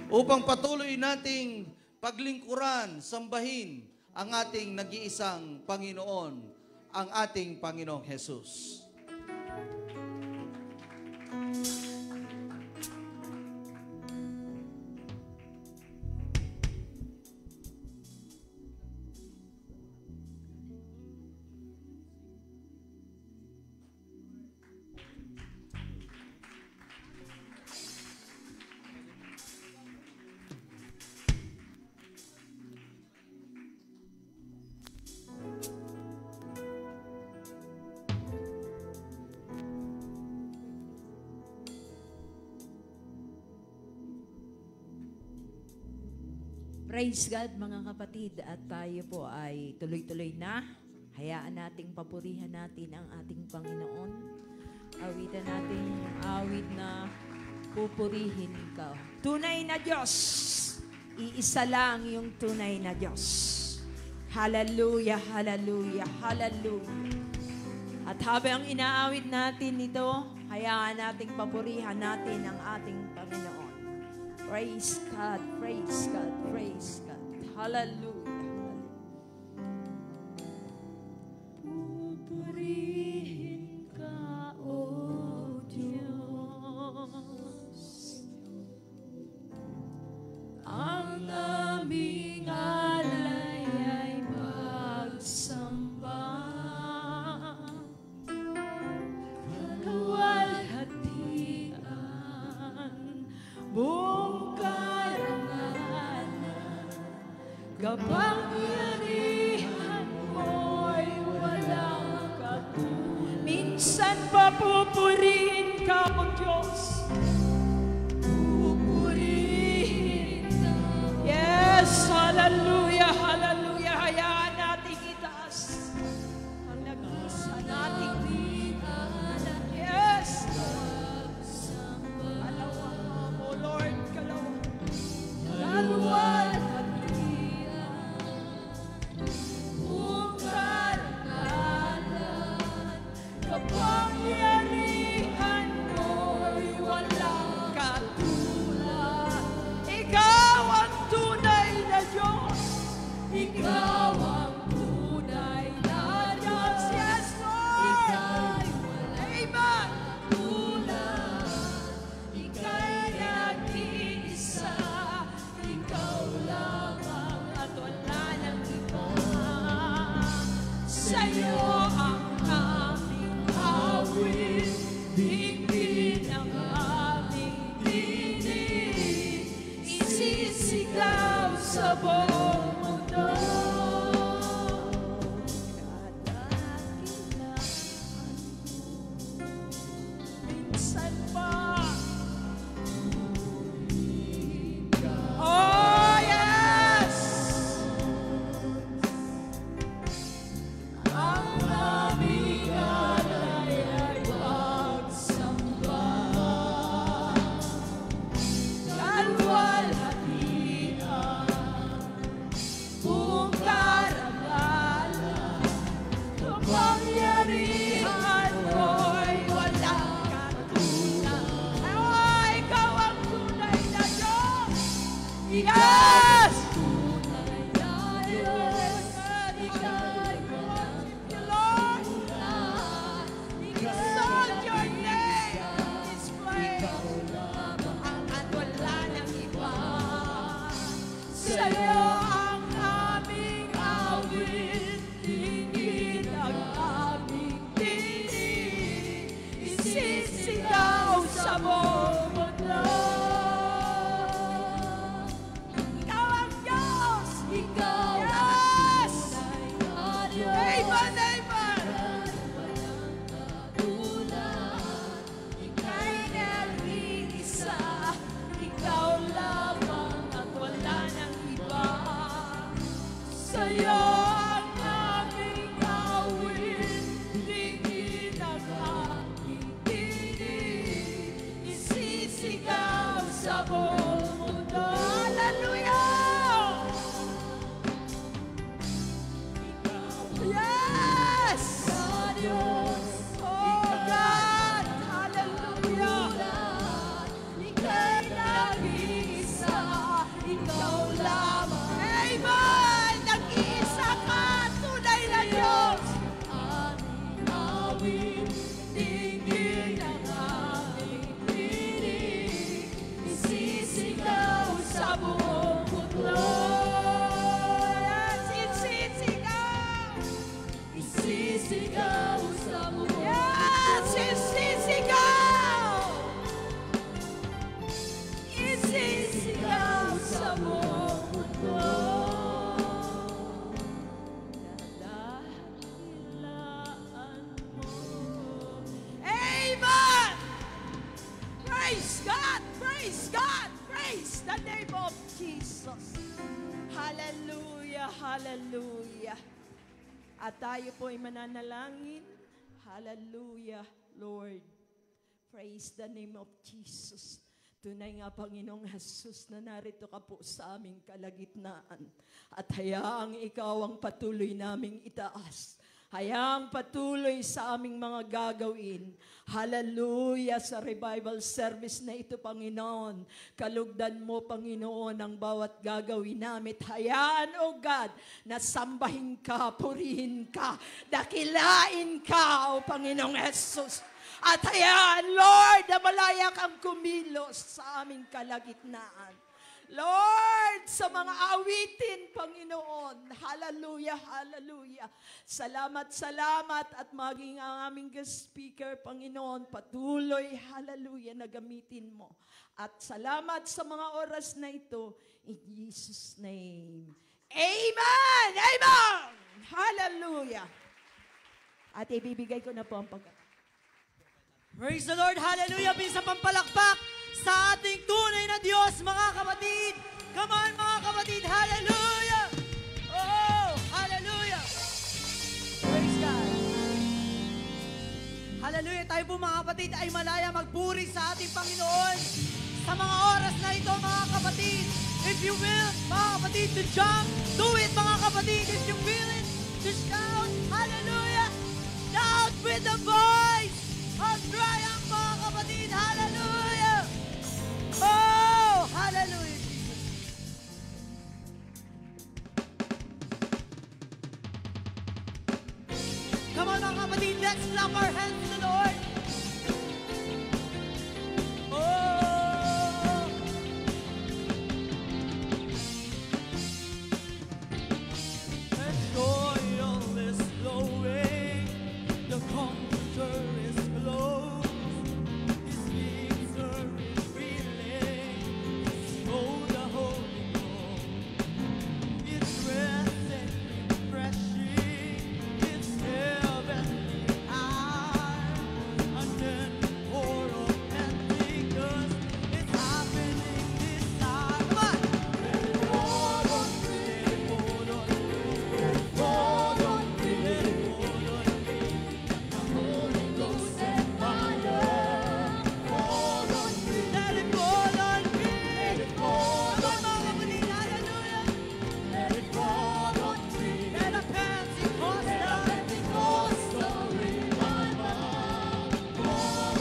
upang patuloy nating paglingkuran, sambahin ang ating nag-iisang Panginoon, ang ating Panginoong Jesus. Praise God mga kapatid, at tayo po ay tuloy-tuloy na. Hayaan nating papurihan natin ang ating Panginoon. Awitan natin yung awit na pupurihin ka. Tunay na Diyos, iisa lang yung tunay na Diyos. Hallelujah, hallelujah, hallelujah. At habang inaawit natin ito, hayaan nating papurihan natin ang ating Panginoon. Praise God, praise God, praise God. Hallelujah. Pupurihin ka, O Diyos, ang aming alay ay magsamba. Kaluwalhatian, buong karangalan, kapangyarihan mo'y walang katulad. Minsan pa pupurihin ka, O Diyos. Pupurihin ka. Yes, hallelujah, hallelujah. Hayaan natin itaas ang nag-isa nating dinan. Yes, kalawa mo, Lord, kalawa. Kaluwalhatian, buong karangalan, kapangyarihan mo'y walang katulad. Ikaw ang tunay na Diyos. Ikaw ang tunay na Diyos. Yes, Lord. Amen. Ika'y nag-iisa, ikaw lamang at wala nang iba. Sa'yo ang aming awit, higpit ang aming tinig, isisigaw sa buong mundo. Kadakilaan, minsan pa. Oh, yes! Ang aming alay ay magsamba. Kaluwalhatian, buong karangalan, kapangyarihan mo'y walang katulad. Oh, ikaw ang tunay na Diyos. Yes! Tunay na Diyos, ika'y worship you, Lord. Exalt your name in this place. At wala nang iba. Sa'yo ang aming awit, tingin ang aming tinig, isisigaw sa buong mundo. Ikaw ang Diyos! Ikaw ang tunay na Diyos. Amen, amen! Ika'y nag-iisa, ikaw lamang at wala nang iba. Sa'yo ang aming awit, tingin ang aming tinig, isisigaw sa buong mundo. Hallelujah! Yes! Oh God! Hallelujah! Ika'y nag-iisa, Praise God! Praise God! Praise the name of Jesus. Hallelujah! Hallelujah! At tayo po ay mananalangin. Hallelujah, Lord. Praise the name of Jesus. Tunay nga, Panginoong Jesus, na narito ka po sa aming kalagitnaan. At hayaang ikaw ang patuloy naming itaas. Hayaang patuloy sa aming mga gagawin. Hallelujah sa revival service na ito, Panginoon. Kalugdan mo, Panginoon, ang bawat gagawin namin. Hayaan, O God, na sambahin ka, purihin ka, dakilain ka, O Panginoong Jesus. At hayaan, Lord, na malaya kang kumilos sa aming kalagitnaan. Lord, sa mga awitin, Panginoon, hallelujah, hallelujah. Salamat, salamat, at maging ang aming guest speaker, Panginoon, patuloy, hallelujah, na gamitin mo. At salamat sa mga oras na ito, in Jesus' name. Amen! Amen! Hallelujah! At ibibigay ko na po ang pagkakas. Praise the Lord, hallelujah, bisa pampalakpak sa ating tunay na Diyos, mga kapatid. Come on, mga kapatid, hallelujah. Oh, hallelujah. Praise God. Hallelujah, tayo po mga kapatid ay malaya magpuri sa ating Panginoon sa mga oras na ito, mga kapatid. If you will, mga kapatid, to jump, do it, mga kapatid. If you feel it, to shout, hallelujah. Shout with the voice of triumph, mga kapatid, hallelujah. Oh, hallelujah, Jesus. Come on, mga kapatid, let's clap our hands to the Lord. Oh. And oil is flowing, the comforter is close. His victory is reeling. Oh, the Holy Ghost. It's resting, refreshing. It's heavenly high. And then pour of Pentecost. It's happening this time. Come on. Let it fall on me. Let it fall on me. Let it fall on me. Let it fall on me. The Holy Ghost and fire. Fall on me. Let it fall on me. Let it fall on me. Hallelujah. Let it fall on me. Let a Pentecostal revival fall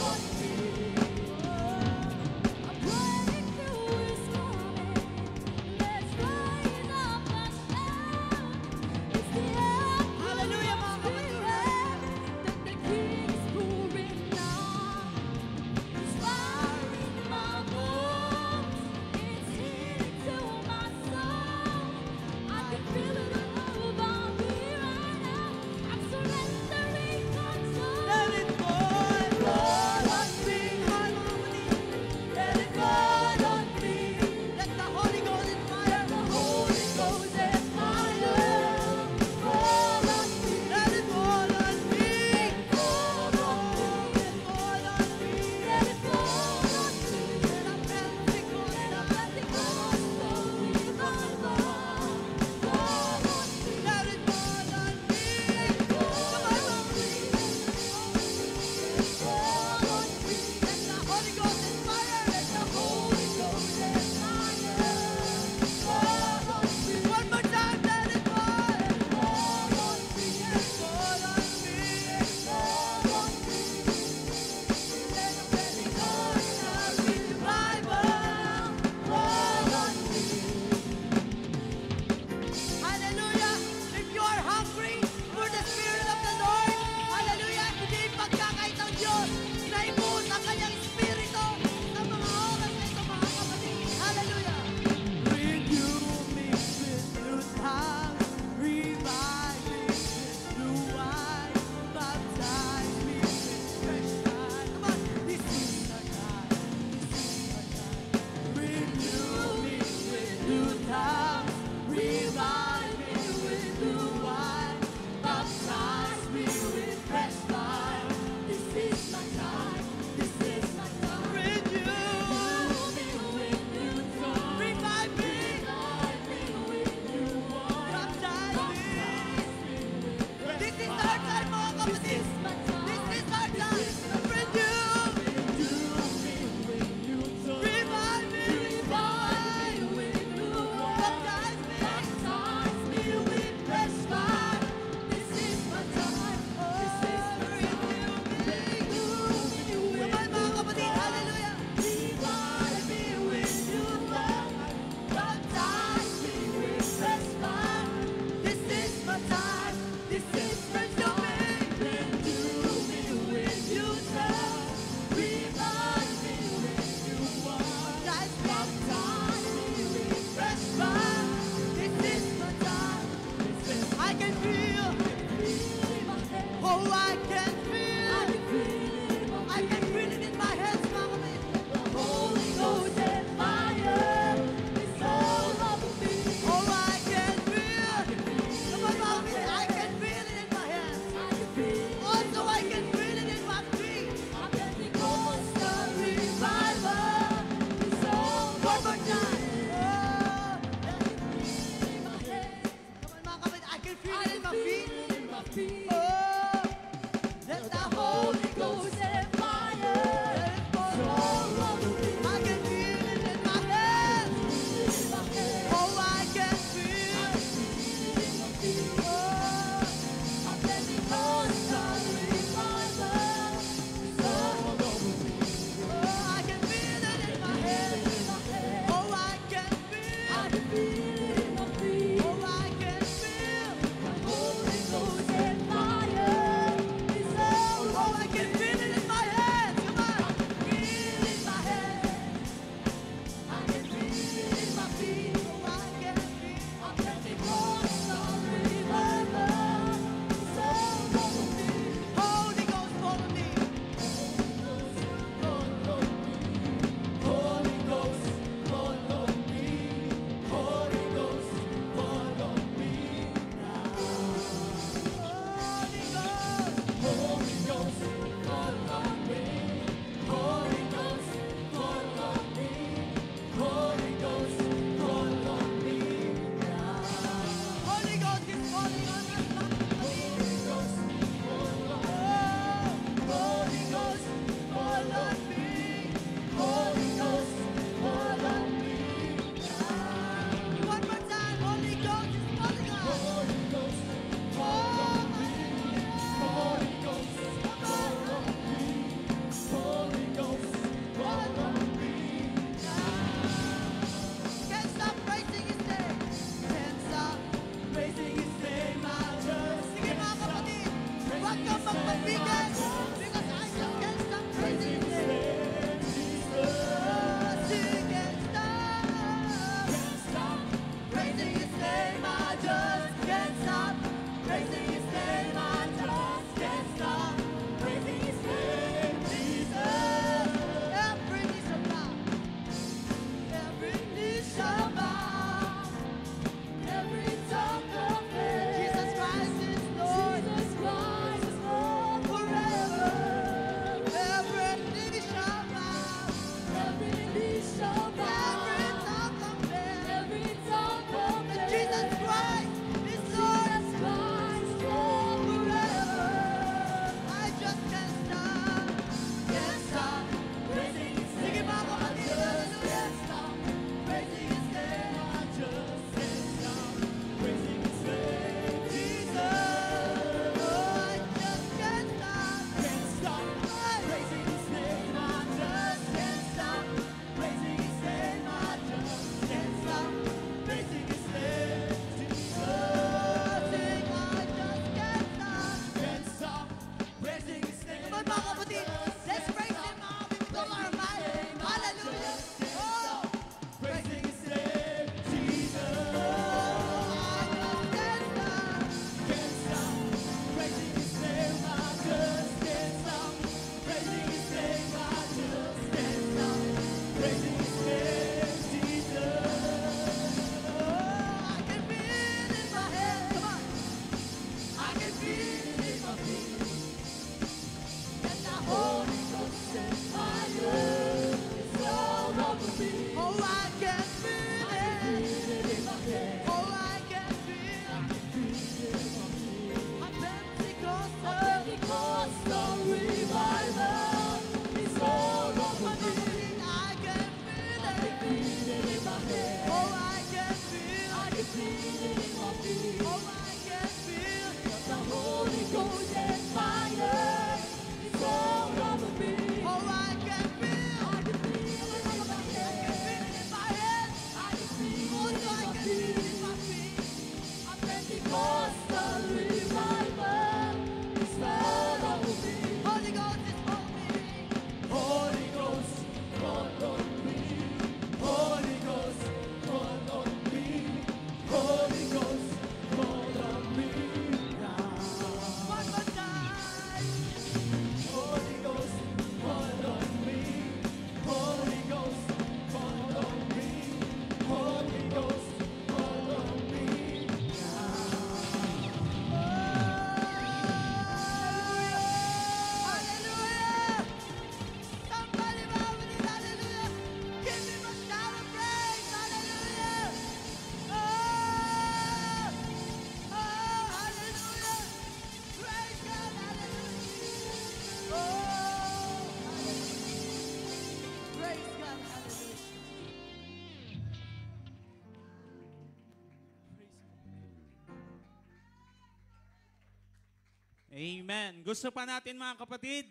Amen. Gusto pa natin mga kapatid?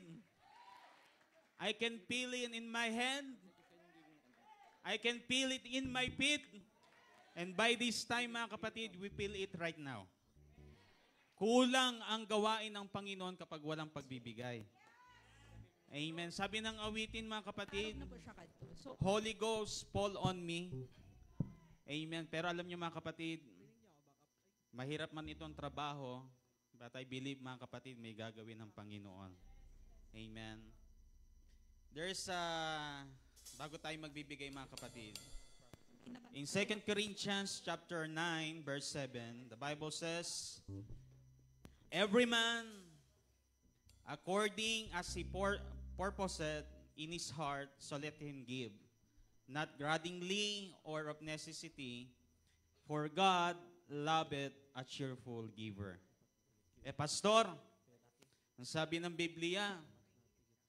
I can feel it in my hand. I can feel it in my feet. And by this time mga kapatid, we feel it right now. Kulang ang gawain ng Panginoon kapag walang pagbibigay. Amen. Sabi ng awitin mga kapatid, Holy Ghost, fall on me. Amen. Pero alam niyo mga kapatid, mahirap man itong trabaho, but I believe mga kapatid, may gagawin ng Panginoon. Amen. Bago tayo magbibigay mga kapatid, in 2 Corinthians chapter 9, verse 7, the Bible says, every man, according as he purposeth in his heart, so let him give, not grudgingly or of necessity, for God loveth a cheerful giver. Pastor, ang sabi ng Biblia,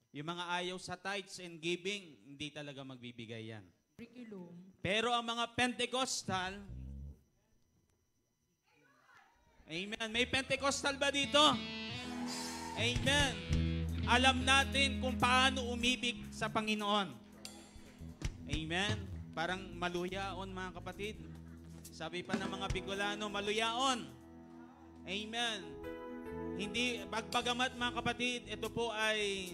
yung mga ayaw sa tithes and giving, hindi talaga magbibigay yan. Pero ang mga Pentecostal, amen, may Pentecostal ba dito? Amen. Alam natin kung paano umibig sa Panginoon. Amen. Parang maluyaon mga kapatid. Sabi pa ng mga Bicolano, maluyaon. Amen. Hindi, pagpagamat mga kapatid, ito po ay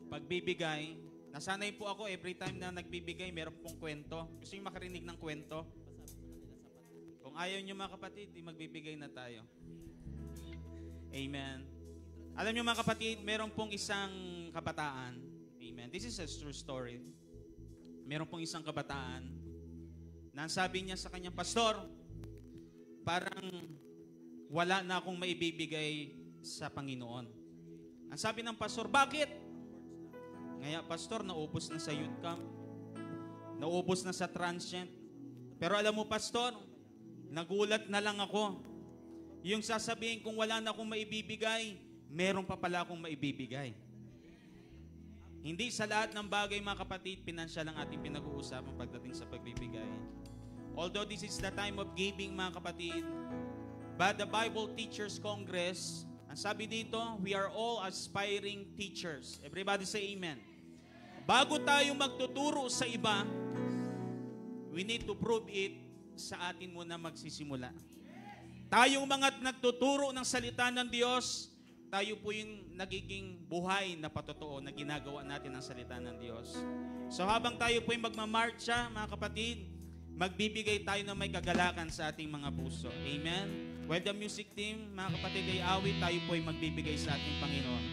pagbibigay. Nasanay po ako every time na nagbibigay, meron pong kwento. Gusto nyo makarinig ng kwento? Kung ayaw nyo mga kapatid, di magbibigay na tayo. Amen. Alam nyo mga kapatid, meron pong isang kabataan. Amen. This is a true story. Meron pong isang kabataan na sabi niya sa kanyang pastor, parang wala na akong maibibigay sa Panginoon. Ang sabi ng pastor, bakit? Ngaya, pastor, naubos na sa youth camp. Naubos na sa transient. Pero alam mo, pastor, nagulat na lang ako. Yung sasabihin kung wala na akong maibibigay, meron pa pala akong maibibigay. Hindi sa lahat ng bagay, mga kapatid, pinansyal ang ating pinag-uusapan pagdating sa pagbibigay. Although this is the time of giving, mga kapatid, but the Bible Teachers Congress, ang sabi dito, we are all aspiring teachers. Everybody say amen. Bago tayo magtuturo sa iba, we need to prove it sa atin muna magsisimula. Tayong mga nagtuturo ng salita ng Diyos, tayo po yung nagiging buhay na patotoo na ginagawa natin ang salita ng Diyos. So habang tayo po yung magmamarcha, mga kapatid, magbibigay tayo ng may kagalakan sa ating mga puso. Amen? While the music team, mga kapatid, ay awit, tayo po ay magbibigay sa ating Panginoon.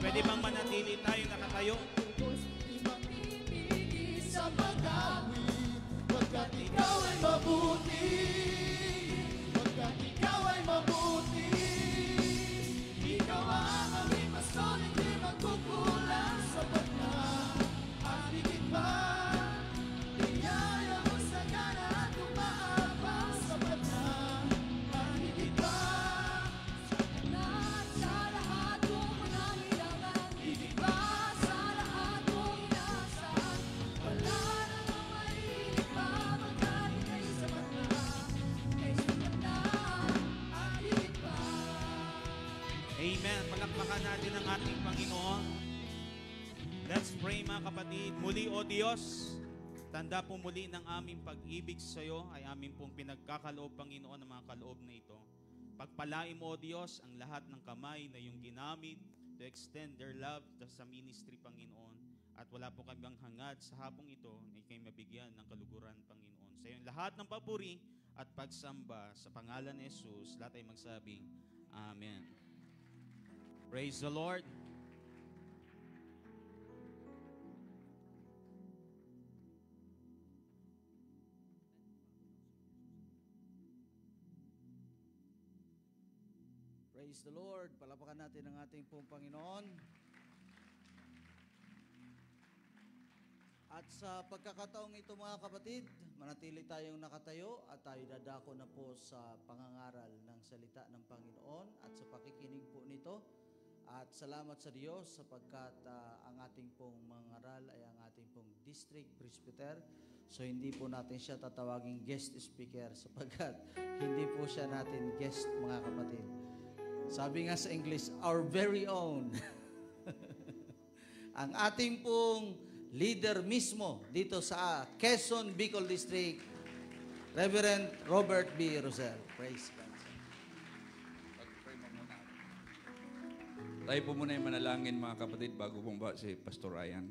Pwede bang manatili tayo nakatayo? Pagkat ikaw ay mabuti, pagkat ikaw ay mabuti, ikaw ang aming pastor, hindi magkukulang sapat na, at higit pa. ating Panginoon. Let's pray mga kapatid. Muli, O Diyos, tanda po muli ng aming pag-ibig sa iyo ay aming pong pinagkakaloob, Panginoon, ng mga kaloob na ito. Pagpalain mo, O Diyos, ang lahat ng kamay na iyong ginamit to extend their love sa ministry, Panginoon. At wala po kami hangad sa hapong ito na ikay mabigyan ng kaluguran, Panginoon. Sa iyong lahat ng papuri at pagsamba sa pangalan ni Jesus, lahat ay magsabing, Amen. Praise the Lord. Praise the Lord. Palapakan natin ang ating pong Panginoon. At sa pagkakataong ito mga kapatid, manatili tayong nakatayo at tayo dadako na po sa pangangaral ng salita ng Panginoon at sa pakikinig po nito. At salamat sa Diyos sapagkat ang ating pong mangaral ay ang ating pong district presbyter. So hindi po natin siya tatawaging guest speaker sapagkat hindi po siya natin guest mga kapatid. Sabi nga sa English, our very own. Ang ating pong leader mismo dito sa Quezon, Bicol District, Reverend Robert B. Rosel. Praise God. Pag-pray mo muna. Tayo po muna yung manalangin mga kapatid bago bumaba si Pastor Ryan.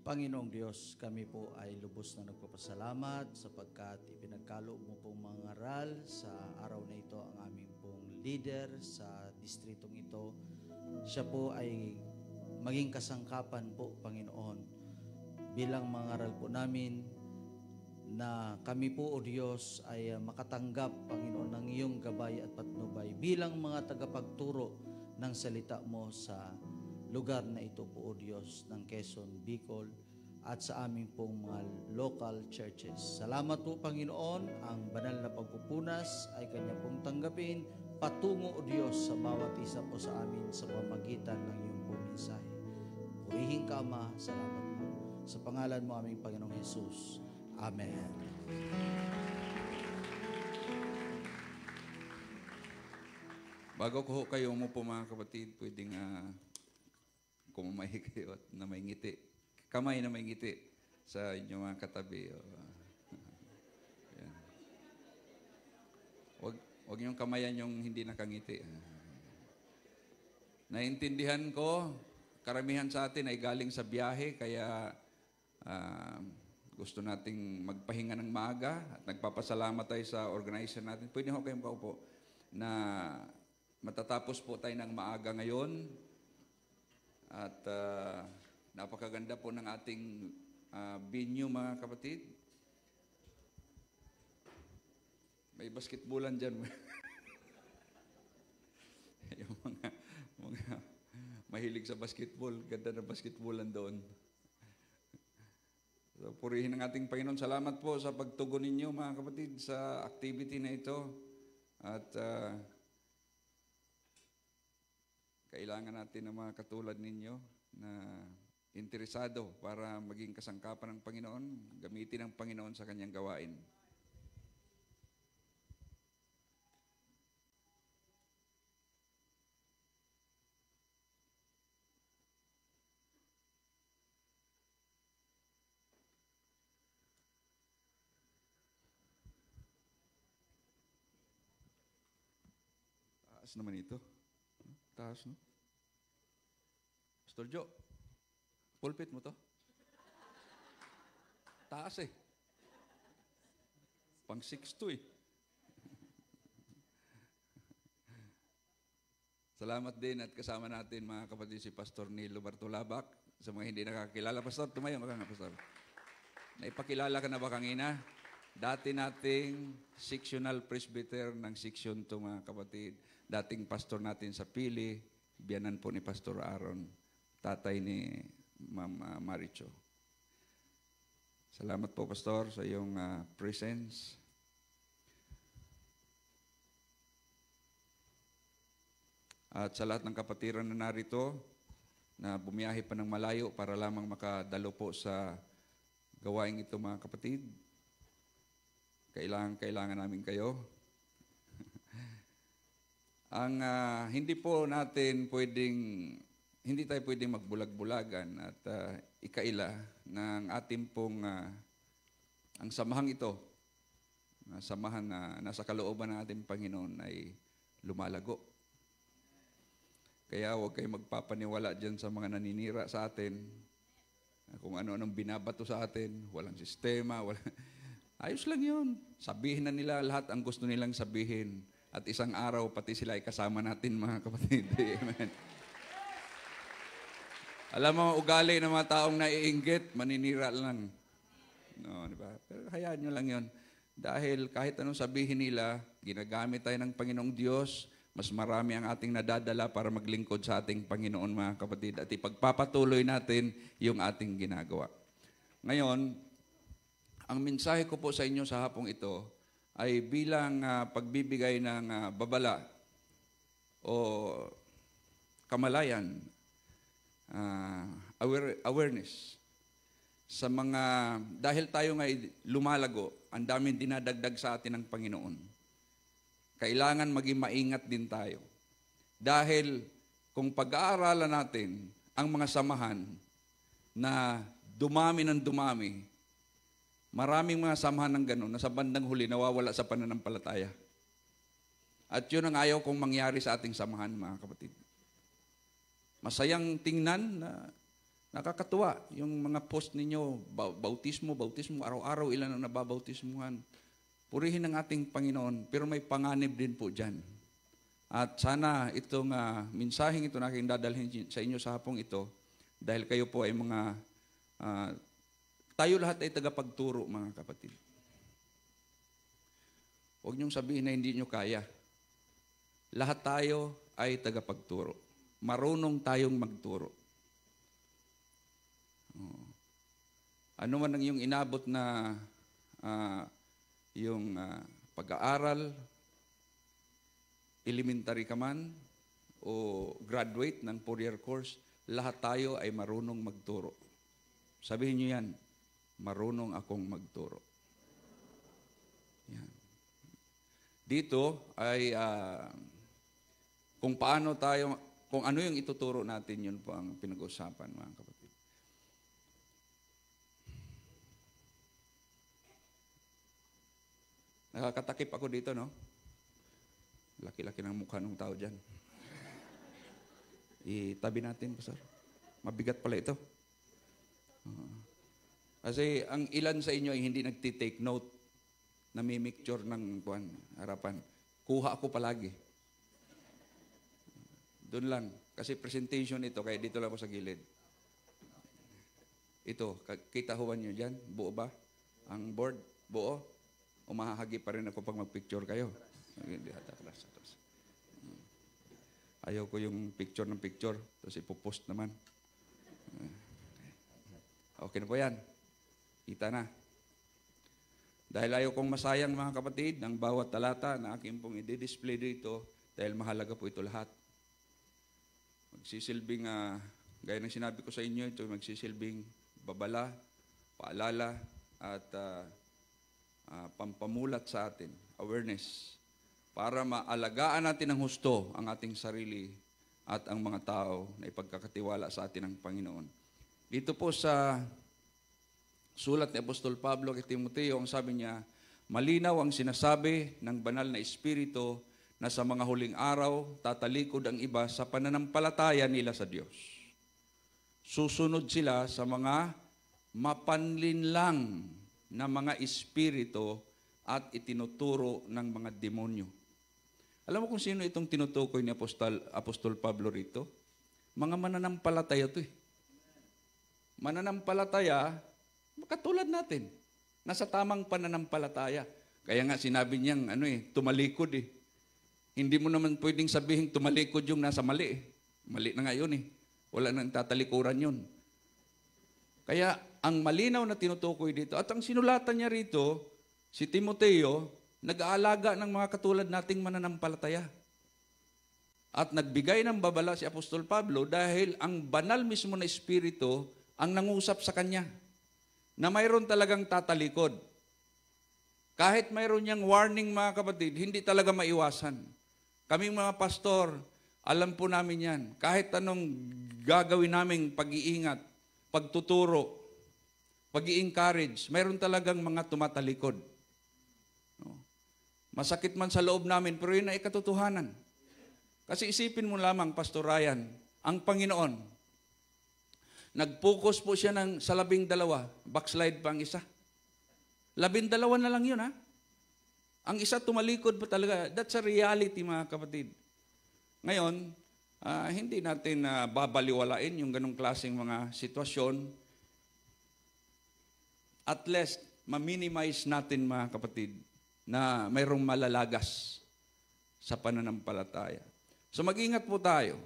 Panginoong Diyos, kami po ay lubos na nagpapasalamat sapagkat ipinagkaloob mo pong mangaral sa araw na ito ang aming pong leader sa distritong ito. Siya po ay maging kasangkapan po, Panginoon, bilang mangaral po namin na kami po, O Diyos, ay makatanggap, Panginoon, ng iyong gabay at patnubay bilang mga tagapagturo ng salita mo sa lugar na ito po, O Diyos, ng Quezon, Bicol, at sa aming pong mga local churches. Salamat po, Panginoon, ang banal na pagpupunas ay kanya pong tanggapin patungo, O Diyos, sa bawat isa po sa amin sa pamagitan ng iyong pong mensahe. Purihin ka, Ama, salamat po. Sa pangalan mo aming Panginoong Jesus. Amen. Bago ko kayo umupo mga kapatid, pwedeng kumamahi kayo at na may ngiti. Kamay na may ngiti sa inyong mga katabi. Yan. Huwag niyong kamayan yung hindi nakangiti. Naintindihan ko, karamihan sa atin ay galing sa biyahe, kaya gusto nating magpahinga ng maaga at nagpapasalamat tayo sa organizer natin. Pwede ho kayong paupo na matatapos po tayo ng maaga ngayon at napakaganda po ng ating venue mga kapatid. May basketballan dyan. Yung mga mahilig sa basketball. Ganda na basketballan doon. So, purihin ang ating Panginoon. Salamat po sa pagtugon ninyo, mga kapatid, sa activity na ito. At kailangan natin ng mga katulad ninyo na interesado para maging kasangkapan ng Panginoon, gamitin ng Panginoon sa kanyang gawain. Taas naman ito. Taas, no? Pastor Joe, pulpit mo to. Taas eh. Pang 6'2" eh. Salamat din at kasama natin mga kapatid si Pastor Nilo Bartolabak. Sa mga hindi nakakilala, Pastor, tumayo ka nga, Pastor. Naipakilala ka na ba kanina? Dati nating sectional presbyter ng section 2 mga kapatid. Dating pastor natin sa Pili, biyanan po ni Pastor Aaron, tatay ni Ma'am Maricho. Salamat po, Pastor, sa iyong presence. At sa lahat ng kapatiran na narito, na bumiyahe pa ng malayo para lamang makadalo po sa gawain ito, mga kapatid. Kailangan namin kayo. hindi tayo pwedeng magbulag-bulagan at ikaila ng ating pong ang samahang ito, samahan na nasa kalooban ng ating Panginoon ay lumalago. Kaya huwag kayo magpapaniwala dyan sa mga naninira sa atin, kung ano-anong binabato sa atin, walang sistema, ayos lang yun. Sabihin na nila lahat ang gusto nilang sabihin. At isang araw, pati sila ay kasama natin, mga kapatid. Amen. Alam mo, ugali ng mga taong naiinggit, maninira lang. No, di ba? Pero hayaan nyo lang yun. Dahil kahit anong sabihin nila, ginagamit tayo ng Panginoong Diyos, mas marami ang ating nadadala para maglingkod sa ating Panginoon, mga kapatid. At ipagpapatuloy natin yung ating ginagawa. Ngayon, ang mensahe ko po sa inyo sa hapong ito ay bilang pagbibigay ng babala o kamalayan, awareness sa mga, dahil tayo ngay lumalago, ang daming dinadagdag sa atin ng Panginoon. Kailangan maging maingat din tayo. Dahil kung pag-aaralan natin ang mga samahan na dumami ng dumami, maraming mga samahan ng ganun na sa bandang huli nawawala sa pananampalataya. At yun ang ayaw kong mangyari sa ating samahan, mga kapatid. Masayang tingnan na nakakatuwa yung mga post ninyo, bautismo, araw-araw ilan ang nababautismuhan. Purihin ang ating Panginoon, pero may panganib din po dyan. At sana itong mensaheng ito na aking dadalhin sa inyo sa hapong ito, dahil kayo po ay mga, tayo lahat ay tagapagturo, mga kapatid. Huwag niyong sabihin na hindi niyo kaya. Lahat tayo ay tagapagturo. Marunong tayong magturo. Ano man ang iyong inabot na yung pag-aaral, elementary ka man, o graduate ng 4-year course, lahat tayo ay marunong magturo. Sabihin niyo yan, marunong akong magturo. Yan. Dito ay kung paano tayo, kung ano yung ituturo natin, yun po ang pinag-usapan, mga kapatid. Nakakatakip ako dito, no? Laki-laki ng mukha ng tao dyan. Itabi natin, Pastor. Mabigat pala ito. Kasi ang ilan sa inyo ay hindi nagtitake note, namimicture ng harapan. Kuha ako palagi. Doon lang. Kasi presentation ito, kaya dito lang ako sa gilid. Ito, kitahuan nyo dyan? Buo ba? Ang board? Buo? O mahahagi pa rin ako pag mag-picture kayo? Ayaw ko yung picture ng picture, tapos ipopost naman. Okay na po yan. Kita na. Dahil ayaw kong masayang, mga kapatid, ng bawat talata na aking pong i-display dito, dahil mahalaga po ito lahat. Magsisilbing, gaya ng sinabi ko sa inyo, ito magsisilbing babala, paalala, at pampamulat sa atin, awareness, para maalagaan natin ng husto ang ating sarili at ang mga tao na ipagkakatiwala sa atin ng Panginoon. Dito po sa sulat ni Apostol Pablo kay Timoteo, ang sabi niya, malinaw ang sinasabi ng banal na Espiritu na sa mga huling araw, tatalikod ang iba sa pananampalataya nila sa Diyos. Susunod sila sa mga mapanlinlang na mga espiritu at itinuturo ng mga demonyo. Alam mo kung sino itong tinutukoy ni Apostol Pablo rito? Mga mananampalataya ito eh. Mananampalataya, katulad natin. Nasa tamang pananampalataya. Kaya nga sinabi niyang tumalikod eh. Hindi mo naman pwedeng sabihin tumalikod yung nasa mali eh. Mali na nga yun eh. Wala nang tatalikuran yun. Kaya ang malinaw na tinutukoy dito, at ang sinulatan niya rito, si Timoteo, nag-aalaga ng mga katulad nating mananampalataya. At nagbigay ng babala si Apostol Pablo dahil ang banal mismo na Espiritu ang nangusap sa kanya na mayroon talagang tatalikod. Kahit mayroon niyang warning, mga kapatid, hindi talaga maiwasan. Kaming mga pastor, alam po namin yan. Kahit anong gagawin naming pag-iingat, pagtuturo, pag-i-encourage, mayroon talagang mga tumatalikod. No? Masakit man sa loob namin, pero yun ay katotohanan. Kasi isipin mo lamang, Pastor Ryan, ang Panginoon, nag-focus po siya sa 12, backslide pa ang isa. 12 na lang yun, ha? Ang isa tumalikod pa talaga. That's a reality, mga kapatid. Ngayon, hindi natin babaliwalain yung ganong klaseng mga sitwasyon. At least, ma-minimize natin, mga kapatid, na mayroong malalagas sa pananampalataya. So mag-ingat po tayo.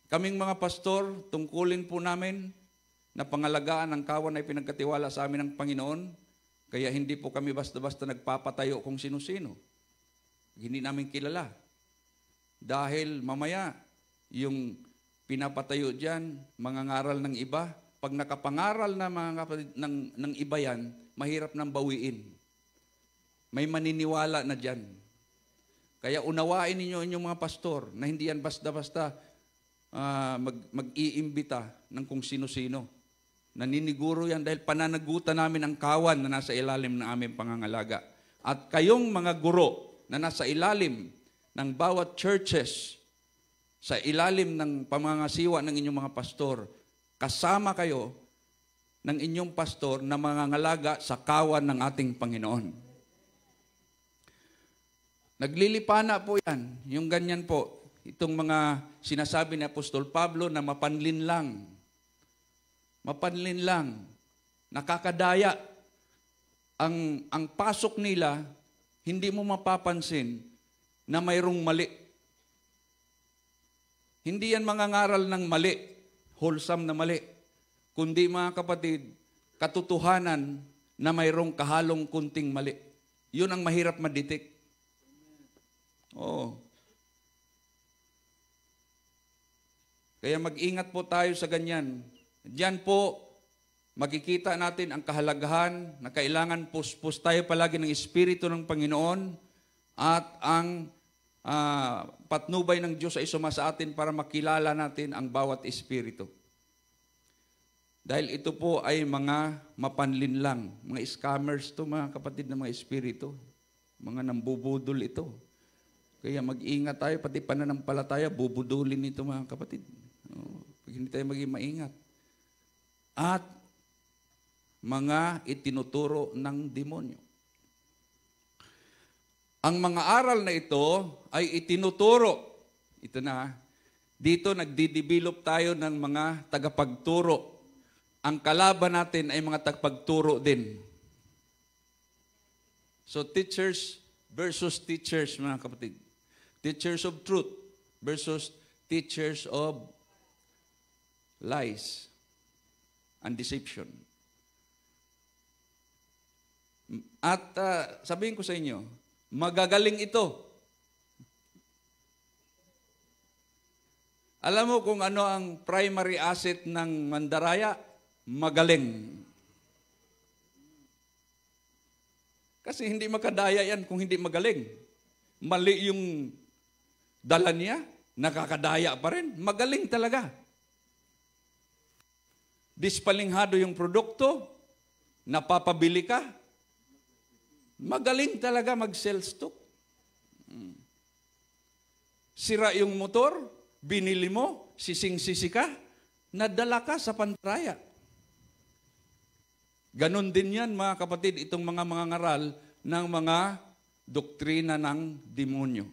Kaming mga pastor, tungkulin po namin na pangalagaan ang kawan ay pinagkatiwala sa amin ng Panginoon, kaya hindi po kami basta-basta nagpapatayo kung sino-sino. Hindi namin kilala. Dahil mamaya, yung pinapatayo dyan, mangangaral ng iba, pag nakapangaral na mga kapatid ng iba yan, mahirap nang bawiin. May maniniwala na dyan. Kaya unawain ninyo inyong mga pastor na hindi yan basta-basta mag-iimbita ng kung sino-sino. Naniniguro yan dahil pananagutan namin ang kawan na nasa ilalim ng aming pangangalaga. At kayong mga guro na nasa ilalim ng bawat churches, sa ilalim ng pamangasiwa ng inyong mga pastor, kasama kayo ng inyong pastor na mangangalaga sa kawan ng ating Panginoon. Naglilipana po yan, yung ganyan po, itong mga sinasabi ni Apostol Pablo na mapanlin lang. Mapanlin lang. Nakakadaya. Ang pasok nila, hindi mo mapapansin na mayroong mali. Hindi yan mangangaral ng mali, wholesome na mali. Kundi mga kapatid, katotohanan na mayroong kahalong kunting mali. Yun ang mahirap ma-detect. Oo. Kaya mag-ingat po tayo sa ganyan. Diyan po, makikita natin ang kahalagahan na kailangan puspos tayo palagi ng Espiritu ng Panginoon at ang patnubay ng Diyos ay suma sa atin para makilala natin ang bawat Espiritu. Dahil ito po ay mga mapanlin lang, mga scammers to mga kapatid ng mga Espiritu. Mga nambubudol ito. Kaya mag-ingat tayo, pati pananampalataya, bubudulin ito mga kapatid. Pag hindi tayo maging maingat. At mga itinuturo ng demonyo. Ang mga aral na ito ay itinuturo. Ito na, dito nagdidevelop tayo ng mga tagapagturo. Ang kalaban natin ay mga tagapagturo din. So teachers versus teachers, mga kapatid. Teachers of truth versus teachers of lies and deception. At sabihin ko sa inyo, magagaling ito. Alam mo kung ano ang primary asset ng mandaraya? Magaling. Kasi hindi makadaya yan kung hindi magaling. Mali yung dala niya, nakakadaya pa rin. Magaling talaga. Dispalinghado yung produkto, napapabili ka, magaling talaga mag-sales stock. Sira yung motor, binili mo, sising-sisi ka, nadala ka sa pandaraya. Ganon din yan, mga kapatid, itong mga ngaral ng mga doktrina ng demonyo.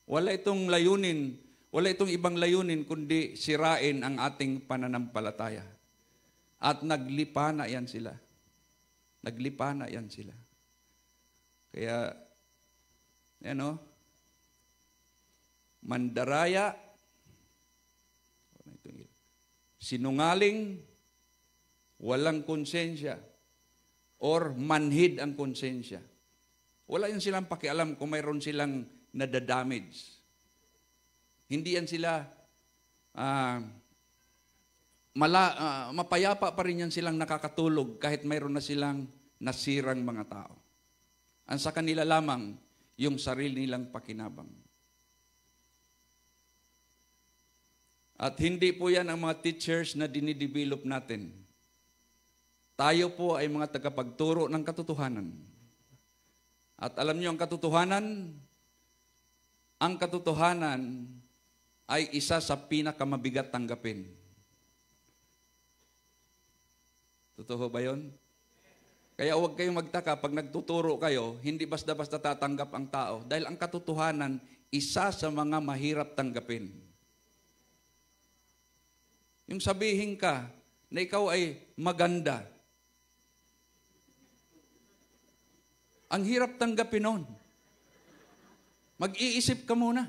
Wala itong layunin, wala itong ibang layunin kundi sirain ang ating pananampalataya. At naglipana yan sila. Naglipana yan sila. Kaya, mandaraya, sinungaling, walang konsensya, or manhid ang konsensya. Wala yan silang pakialam kung mayroon silang nadadamage. Hindi yan sila, mapayapa pa rin yan silang nakakatulog kahit mayroon na silang nasirang mga tao. Ang sa kanila lamang, yung sarili nilang pakinabang. At hindi po yan ang mga teachers na dinidevelop natin. Tayo po ay mga tagapagturo ng katotohanan. At alam niyo ang katotohanan ay isa sa pinakamabigat tanggapin. Totoo ba yun? Kaya huwag kayong magtaka pag nagtuturo kayo, hindi basta-basta tatanggap ang tao. Dahil ang katotohanan, isa sa mga mahirap tanggapin. Yung sabihin ka na ikaw ay maganda. Ang hirap tanggapin nun. Mag-iisip ka muna.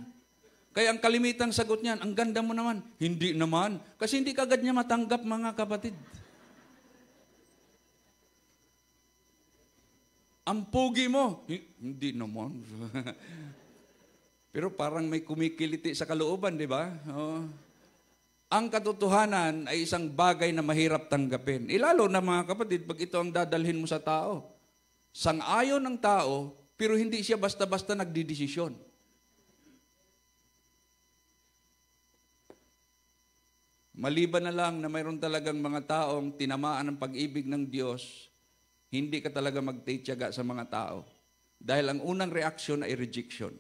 Kaya ang kalimitang sagot niyan, ang ganda mo naman. Hindi naman. Kasi hindi kagad niya matanggap, mga kapatid. Ang pogi mo, hindi naman. Pero parang may kumikiliti sa kalooban, di ba? Oh. Ang katotohanan ay isang bagay na mahirap tanggapin. Ilalo na mga kapatid, pag ito ang dadalhin mo sa tao. Sang-ayon ng tao, pero hindi siya basta-basta nagdidesisyon. Maliban na lang na mayroon talagang mga taong tinamaan ng pag-ibig ng Diyos, hindi ka talaga magtitiyaga sa mga tao. Dahil ang unang reaksyon ay rejection.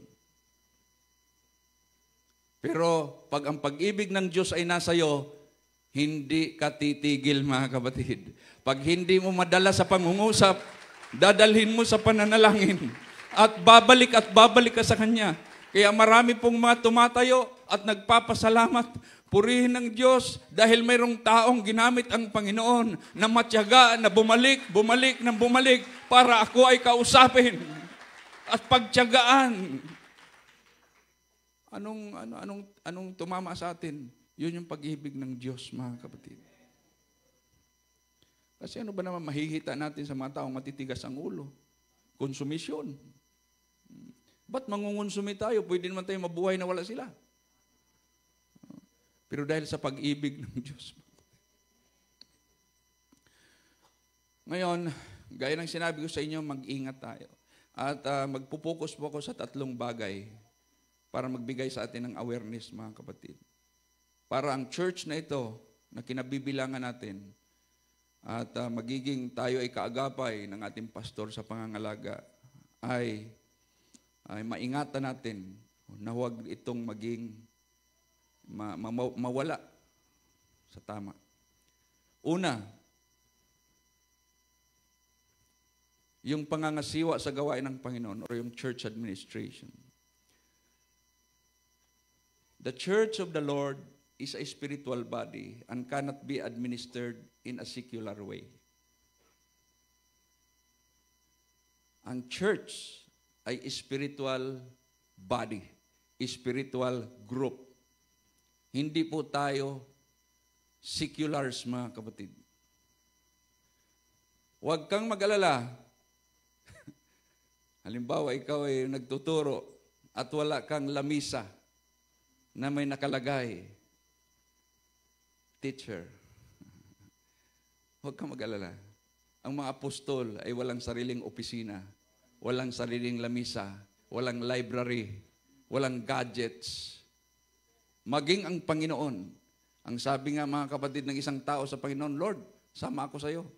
Pero pag ang pag-ibig ng Diyos ay nasa iyo, hindi ka titigil, mga kapatid. Pag hindi mo madala sa pangungusap, dadalhin mo sa pananalangin. At babalik ka sa Kanya. Kaya marami pong mga tumatayo at nagpapasalamat. Purihin ng Diyos dahil mayroong taong ginamit ang Panginoon na matyaga, na bumalik para ako ay kausapin at pagtiyagaan. Anong tumama sa atin? Yun yung pag-ibig ng Diyos, mga kapatid. Kasi ano ba naman mahihita natin sa mga taong matitigas ang ulo? Konsumisyon. Ba't mangungonsumi tayo? Pwede naman tayo mabuhay na wala sila. Pero dahil sa pag-ibig ng Diyos. Ngayon, gaya ng sinabi ko sa inyo, mag-ingat tayo. At magpupokus po ako sa 3 bagay para magbigay sa atin ng awareness, mga kapatid. Para ang church na ito, na kinabibilangan natin, at magiging tayo ay kaagapay ng ating pastor sa pangangalaga, ay maingatan natin na huwag itong maging mawala sa tama. Una, yung pangangasiwa sa gawain ng Panginoon or yung church administration. The church of the Lord is a spiritual body and cannot be administered in a secular way. Ang church ay spiritual body, spiritual group. Hindi po tayo seculars, mga kapatid. Huwag kang mag-alala. Halimbawa, ikaw ay nagtuturo at wala kang lamisa na may nakalagay, teacher. Huwag kang mag-alala. Ang mga apostol ay walang sariling opisina, walang sariling lamisa, walang library, walang gadgets. Maging ang Panginoon. Ang sabi nga, mga kapatid, ng isang tao sa Panginoon, Lord, sama ako sa iyo.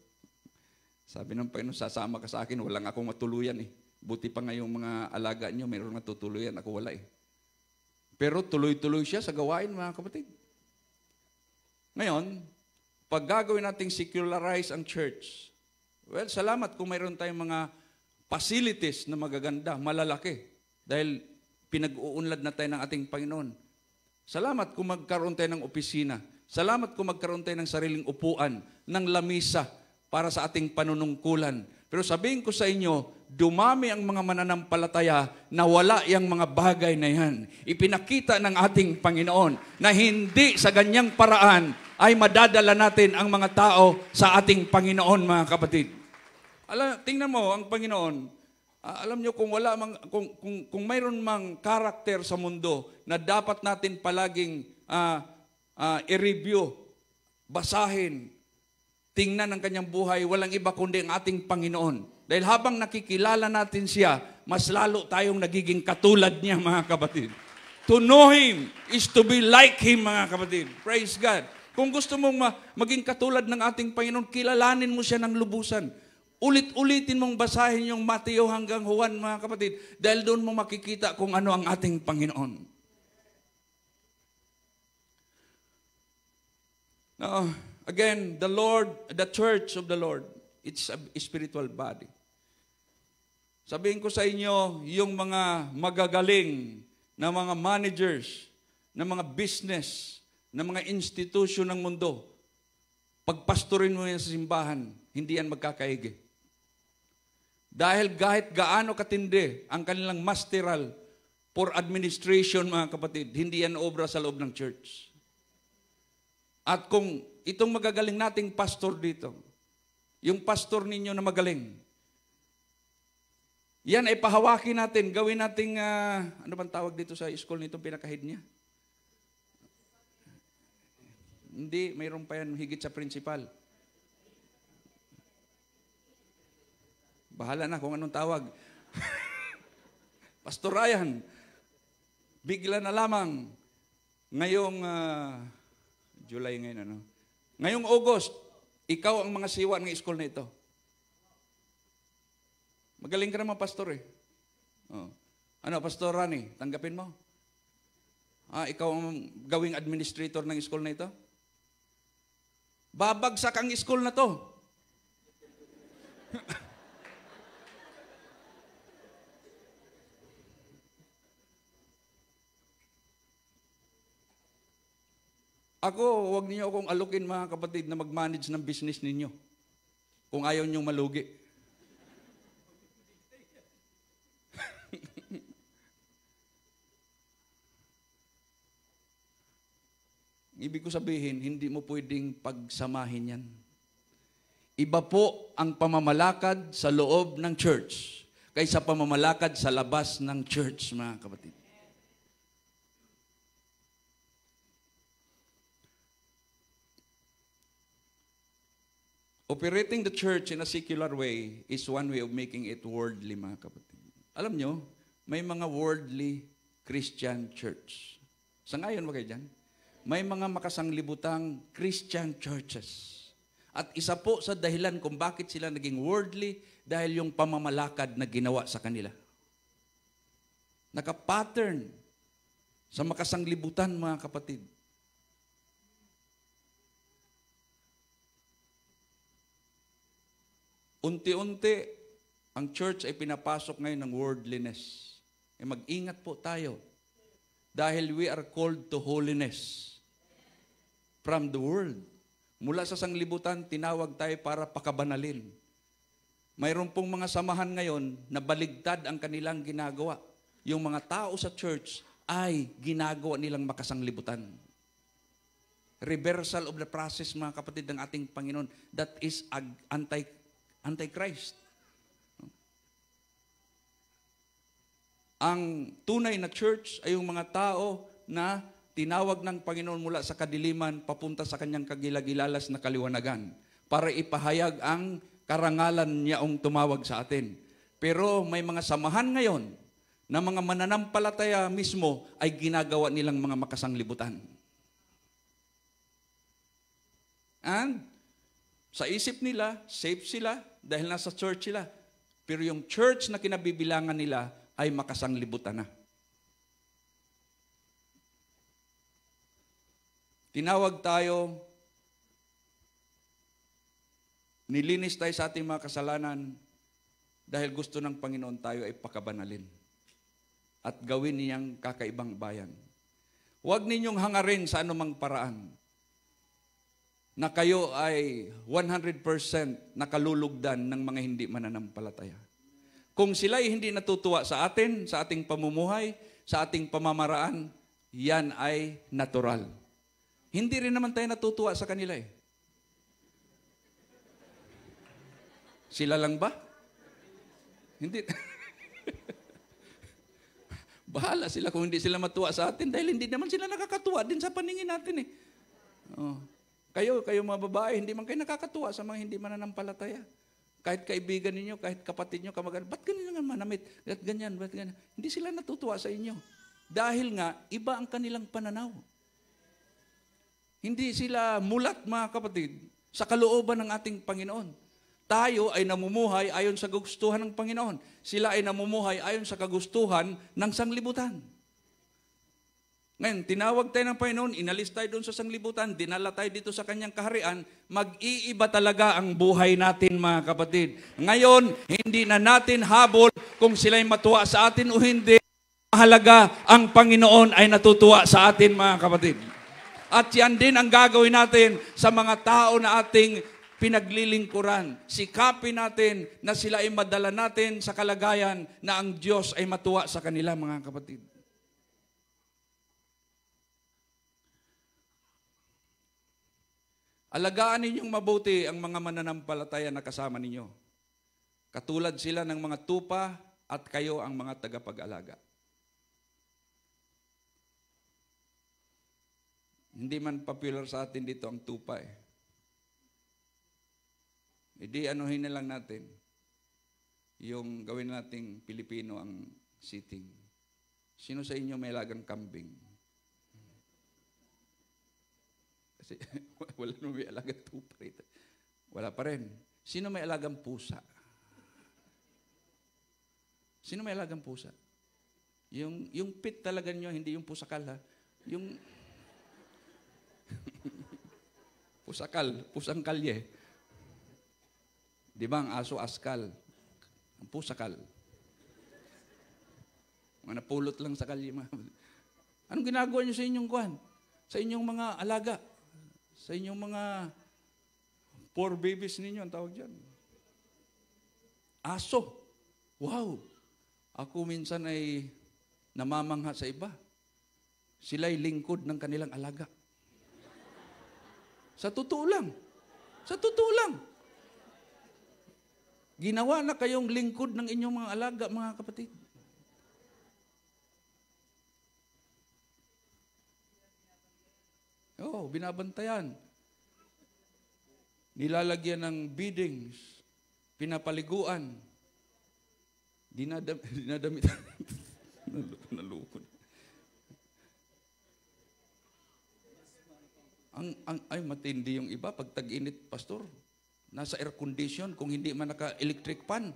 Sabi ng Panginoon, sasama ka sa akin, walang akong matuluyan eh. Buti pa nga yung mga alaga nyo, mayroong matutuluyan, ako wala eh. Pero tuloy-tuloy siya sa gawain, mga kapatid. Ngayon, pag gagawin nating secularize ang church, well, salamat kung mayroon tayong mga facilities na magaganda, malalaki. Dahil pinag-uunlad na tayo ng ating Panginoon. Salamat kung magkaroon tayo ng opisina. Salamat kung magkaroon tayo ng sariling upuan, ng lamisa para sa ating panunungkulan. Pero sabihin ko sa inyo, dumami ang mga mananampalataya na wala yung mga bagay na yan. Ipinakita ng ating Panginoon na hindi sa ganyang paraan ay madadala natin ang mga tao sa ating Panginoon, mga kapatid. Tingnan mo, ang Panginoon, alam nyo, kung mayroon mang karakter sa mundo na dapat natin palaging i-review, basahin, tingnan ang kanyang buhay, walang iba kundi ang ating Panginoon. Dahil habang nakikilala natin siya, mas lalo tayong nagiging katulad niya, mga kapatid. To know Him is to be like Him, mga kapatid. Praise God. Kung gusto mong maging katulad ng ating Panginoon, kilalanin mo siya ng lubusan. Ulit-ulitin mong basahin yung Mateo hanggang Juan, mga kapatid, dahil doon mo makikita kung ano ang ating Panginoon. Now, again, the church of the Lord, it's a spiritual body. Sabihin ko sa inyo, yung mga magagaling na mga managers, na mga business, na mga institusyon ng mundo, pagpastorin mo yan sa simbahan, hindi yan magkakaigi. Dahil kahit gaano katindi ang kanilang masteral for administration, mga kapatid, hindi yan obra sa loob ng church. At kung itong magagaling nating pastor dito, yung pastor ninyo na magaling, yan ay pahawakin natin, gawin nating, ano bang tawag dito sa school nitong pinakahid niya? Hindi, mayroon pa yan higit sa principal. Bahala na kung anong tawag. Pastor Ryan, bigla na lamang, ngayong, July ngayon, ano? Ngayong August, ikaw ang mga siwa ng school na ito. Magaling ka naman, pastor eh. Oh. Ano, Pastor Rani, tanggapin mo? Ikaw ang gawing administrator ng school na ito? Babagsak ang school na to. Ako, huwag niyo akong alukin, mga kapatid, na mag-manage ng business ninyo. Kung ayaw niyong malugi. Ibig ko sabihin, hindi mo pwedeng pagsamahin yan. Iba po ang pamamalakad sa loob ng church kaysa pamamalakad sa labas ng church, mga kapatid. Operating the church in a secular way is one way of making it worldly, mga kapatid. Alam nyo, may mga worldly Christian church. Sangayon ba kayo dyan? May mga makasanglibutang Christian churches. At isa po sa dahilan kung bakit sila naging worldly, dahil yung pamamalakad na ginawa sa kanila. Naka-pattern sa makasanglibutan, mga kapatid. Unti-unti, ang church ay pinapasok ngayon ng worldliness. Mag-ingat po tayo. Dahil we are called to holiness from the world. Mula sa sanglibutan, tinawag tayo para pakabanalin. Mayroon pong mga samahan ngayon na baligtad ang kanilang ginagawa. Yung mga tao sa church ay ginagawa nilang makasanglibutan. Reversal of the process, mga kapatid, ng ating Panginoon. That is anti-Christ. Ang tunay na church ay yung mga tao na tinawag ng Panginoon mula sa kadiliman papunta sa kanyang kagilagilalas na kaliwanagan para ipahayag ang karangalan niyaong tumawag sa atin. Pero may mga samahan ngayon na mga mananampalataya mismo ay ginagawa nilang mga makasanglibutan. And sa isip nila, safe sila dahil nasa church sila. Pero yung church na kinabibilangan nila ay makasanglibutan na. Tinawag tayo, nilinis tayo sa ating mga kasalanan dahil gusto ng Panginoon tayo ay pakabanalin at gawin niyang kakaibang bayan. Huwag ninyong hangarin sa anumang paraan na kayo ay 100% nakalulugdan ng mga hindi mananampalataya. Kung sila ay hindi natutuwa sa atin, sa ating pamumuhay, sa ating pamamaraan, yan ay natural. Hindi rin naman tayo natutuwa sa kanila eh. Sila lang ba? Hindi. Bahala sila kung hindi sila matuwa sa atin dahil hindi naman sila nakakatuwa din sa paningin natin eh. Oh. Kayo mga babae, hindi man kayo nakakatuwa sa mga hindi mananampalataya. kahit kaibigan ninyo, kahit kapatid nyo, kamag-anak, ba't ganyan nga manamit? Ba't ganyan? Ba't ganyan? Hindi sila natutuwa sa inyo. Dahil nga, iba ang kanilang pananaw. Hindi sila mulat, mga kapatid, sa kalooban ng ating Panginoon. Tayo ay namumuhay ayon sa kagustuhan ng Panginoon. Sila ay namumuhay ayon sa kagustuhan ng sanglibutan. Ngayon, tinawag tayo ng Panginoon, inalis tayo doon sa sanglibutan, dinala tayo dito sa kanyang kaharian, mag-iiba talaga ang buhay natin, mga kapatid. Ngayon, hindi na natin habol kung sila'y matuwa sa atin o hindi. Mahalaga, ang Panginoon ay natutuwa sa atin, mga kapatid. At yan din ang gagawin natin sa mga tao na ating pinaglilingkuran. Sikapin natin na sila ay madala natin sa kalagayan na ang Diyos ay matuwa sa kanila, mga kapatid. Alagaan ninyong mabuti ang mga mananampalataya na kasama ninyo. Katulad sila ng mga tupa at kayo ang mga tagapag-alaga. Hindi man popular sa atin dito ang tupa eh. Hindi anuhin na lang natin yung gawin nating Pilipino ang sitting. Sino sa inyo may alagang kambing? Kasi wala nung may alagang tupa rito. Wala pa rin. Sino may alagang pusa? Sino may alagang pusa? Yung pit talaga nyo, hindi yung pusakal ha. Yung pusang kalye. Di ba ang aso askal? Ang pusakal. Mga napulot lang sa kalye. Anong ginagawa nyo sa inyong kuhan? Sa inyong mga alaga? Sa inyong mga poor babies ninyo, ang tawag dyan. Aso. Wow! Ako minsan ay namamangha sa iba. Sila'y lingkod ng kanilang alaga. Sa totoo lang. Sa totoo lang. Ginawa na kayong lingkod ng inyong mga alaga, mga kapatid. Oo, binabantayan. Nilalagyan ng beadings, pinapaliguan, dinadamit. Nalukod. Ay, matindi yung iba pag tag-init, pastor. Nasa air condition kung hindi man naka-electric fan.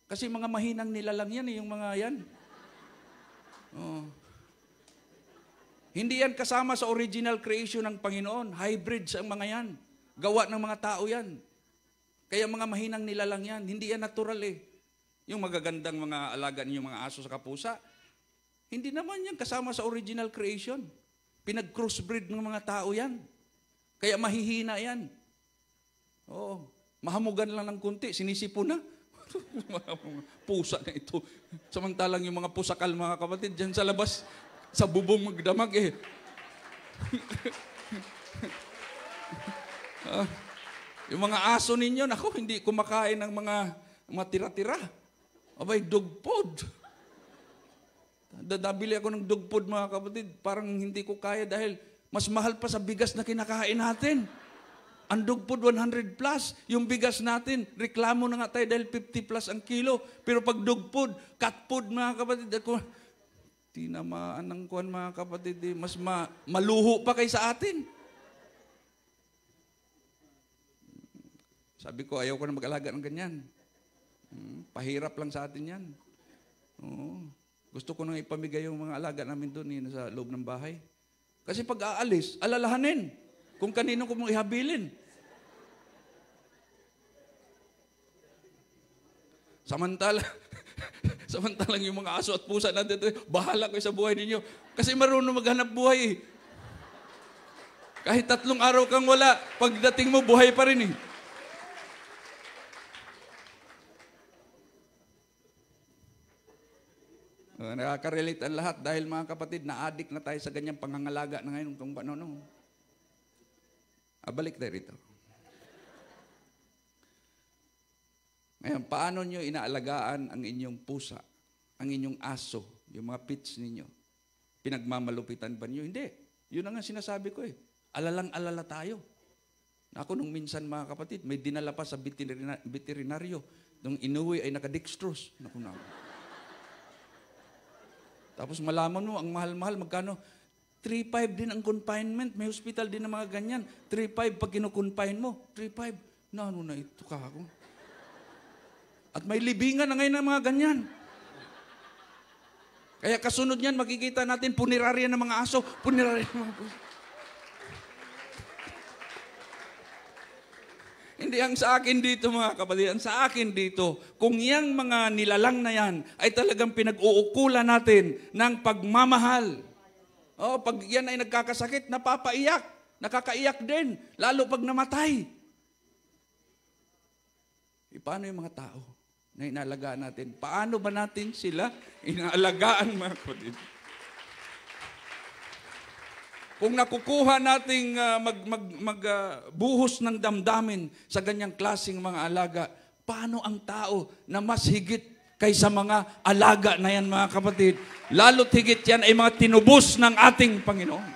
Kasi mga mahinang nilalang yan, yung mga yan. Oh. Hindi yan kasama sa original creation ng Panginoon. Hybrids ang mga yan. Gawa ng mga tao yan. Kaya mga mahinang nilalang yan. Hindi yan natural eh. Yung magagandang mga alaga niyo, mga aso sa kapusa, hindi naman yan kasama sa original creation. Pinag-crossbreed ng mga tao yan. Kaya mahihina yan. Oo. Mahamugan lang ng kunti, sinisipo na. Pusa na ito. Samantalang yung mga pusakal, mga kapatid, dyan sa labas, sa bubong magdamag eh. Yung mga aso ninyo, naku, hindi kumakain ng mga tira-tira. Abay, dog food. Dadabili ako ng dog food, mga kapatid. Parang hindi ko kaya dahil mas mahal pa sa bigas na kinakain natin. Ang dog food, 100 plus. Yung bigas natin, reklamo na nga tayo dahil 50 plus ang kilo. Pero pag dog food, cat food, mga kapatid, ako, tinamaan ng kuwan, mga kapatid, mas maluho pa kay sa atin. Sabi ko, ayaw ko na mag-alaga ng ganyan. Pahirap lang sa atin yan. Oo. Gusto ko nang ipamigay yung mga alaga namin doon sa loob ng bahay. Kasi pag aalis, alalahanin kung kanino ko mong ihabilin. Samantalang yung mga aso at pusa natin, bahala kayo sa buhay ninyo. Kasi marunong maghanap buhay eh. Kahit 3 araw kang wala, pagdating mo, buhay pa rin eh. Nakaka-relate ang lahat dahil mga kapatid, na-addict na tayo sa ganyang pangangalaga na ngayon kung paano. Balik tayo rito. Ngayon, paano nyo inaalagaan ang inyong pusa, ang inyong aso, yung mga pets ninyo? Pinagmamalupitan ba nyo? Hindi. Yun ang sinasabi ko eh. Alalang-alala tayo. Ako nung minsan mga kapatid, may dinala pa sa veterinaryo. Nung inuwi ay nakadextrose. Naku na. Tapos malaman mo, ang mahal-mahal, magkano? 3,500 din ang confinement. May hospital din na mga ganyan. 3,500 pag kino-confine mo. 3,500. Ano na ito ka ako? At may libingan na ngayon ng mga ganyan. Kaya kasunod niyan, makikita natin punerarya ng mga aso, punerarya ng mga puso. Hindi ang sa akin dito mga kapatid, ang sa akin dito, kung yang mga nilalang na yan ay talagang pinag-uukulan natin ng pagmamahal. Pag yan ay nagkakasakit, napapaiyak, nakakaiyak din, lalo pag namatay. Paano yung mga tao na inaalagaan natin? Paano ba natin sila inaalagaan mga kapatid? Kung nakukuha nating magbuhos ng damdamin sa ganyang klaseng mga alaga, paano ang tao na mas higit kaysa mga alaga na yan mga kapatid? Lalo't higit yan ay mga tinubos ng ating Panginoon.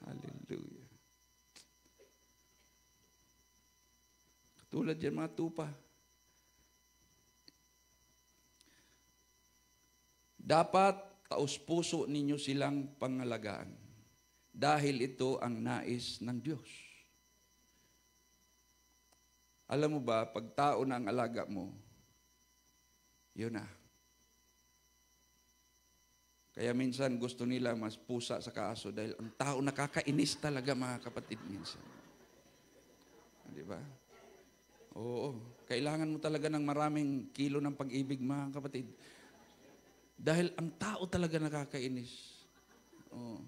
Hallelujah. Tulad yan mga tupa. Dapat taos-puso ninyo silang pangalagaan dahil ito ang nais ng Diyos. Alam mo ba, pag tao na ang alaga mo, yun na. Kaya minsan gusto nila mas pusa sa kaaso dahil ang tao nakakainis talaga mga kapatid minsan. Di ba? Oo. Kailangan mo talaga ng maraming kilo ng pag-ibig mga kapatid. Dahil ang tao talaga nakakainis. Oh.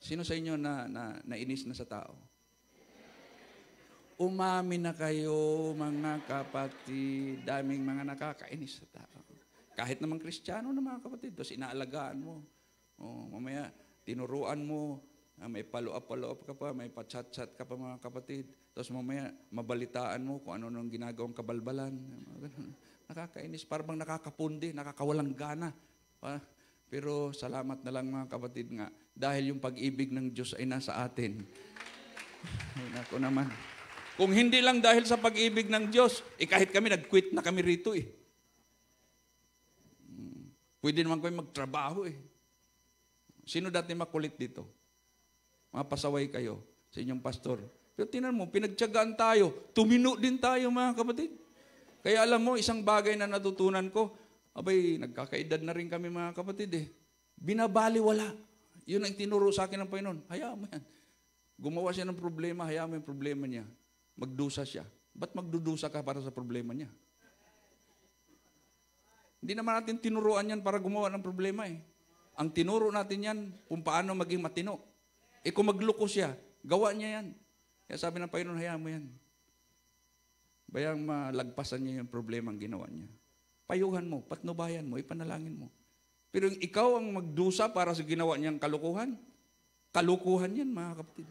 Sino sa inyo na nainis na sa tao? Umamin na kayo, mga kapatid. Daming mga nakakainis sa tao. Kahit naman Kristiyano na mga kapatid. Tapos inaalagaan mo. Mamaya, tinuruan mo. May follow-up ka pa. May pa-chat-chat ka pa mga kapatid. Tapos mamaya, mabalitaan mo kung ano nung ginagawang kabalbalan. Nakakainis, parang nakakapundi, nakakawalang gana. Pero salamat na lang mga kapatid nga, dahil yung pag-ibig ng Diyos ay nasa atin. Ay, nako naman. Kung hindi lang dahil sa pag-ibig ng Diyos, kahit kami, nag-quit na kami rito eh. Pwede naman kami magtrabaho eh. Sino dati makulit dito? Mga pasaway kayo sa inyong pastor. Pero tinan mo, pinagtiyagaan tayo, tumino din tayo mga kapatid. Kaya alam mo, isang bagay na natutunan ko, nagkakaedad na rin kami mga kapatid eh. Binabaliwala. Yun ang tinuro sa akin ng Panginoon. Hayaan mo yan. Gumawa siya ng problema, hayaan mo yung problema niya. Magdusa siya. Ba't magdudusa ka para sa problema niya? Hindi naman natin tinuruan yan para gumawa ng problema eh. Ang tinuro natin yan kung paano maging matino. Kung magluko siya, gawa niya yan. Kaya sabi ng Panginoon, hayaan mo yan. Bayang malagpasan niya yung problema ang ginawa niya. Payuhan mo, patnubayan mo, ipanalangin mo. Pero ikaw ang magdusa para sa ginawa niyang kalukuhan, kalukuhan yan mga kapatid.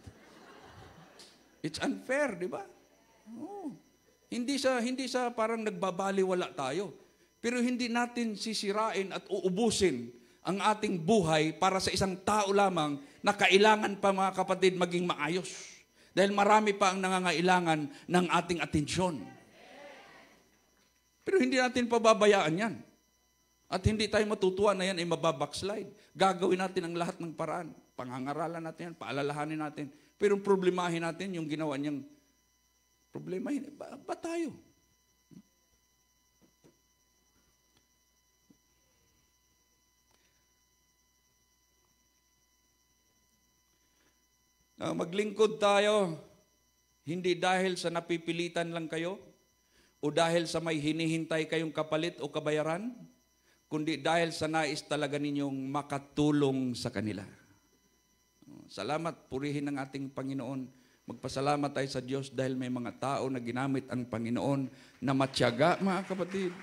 It's unfair, di ba? Oh. Hindi sa parang nagbabaliwala tayo. Pero hindi natin sisirain at uubusin ang ating buhay para sa isang tao lamang na kailangan pa mga kapatid maging maayos. Dahil marami pa ang nangangailangan ng ating atensyon. Pero hindi natin pababayaan yan. At hindi tayo matutuwa na yan ay mababackslide. Gagawin natin ang lahat ng paraan. Pangangaralan natin yan, paalalahanin natin. Pero problemahin natin yung ginawa niyang problemahin. Ba tayo? Maglingkod tayo, hindi dahil sa napipilitan lang kayo, o dahil sa may hinihintay kayong kapalit o kabayaran, kundi dahil sa nais talaga ninyong makatulong sa kanila. Salamat, purihin ng ating Panginoon. Magpasalamat tayo sa Diyos dahil may mga tao na ginamit ang Panginoon na matyaga, mga kapatid,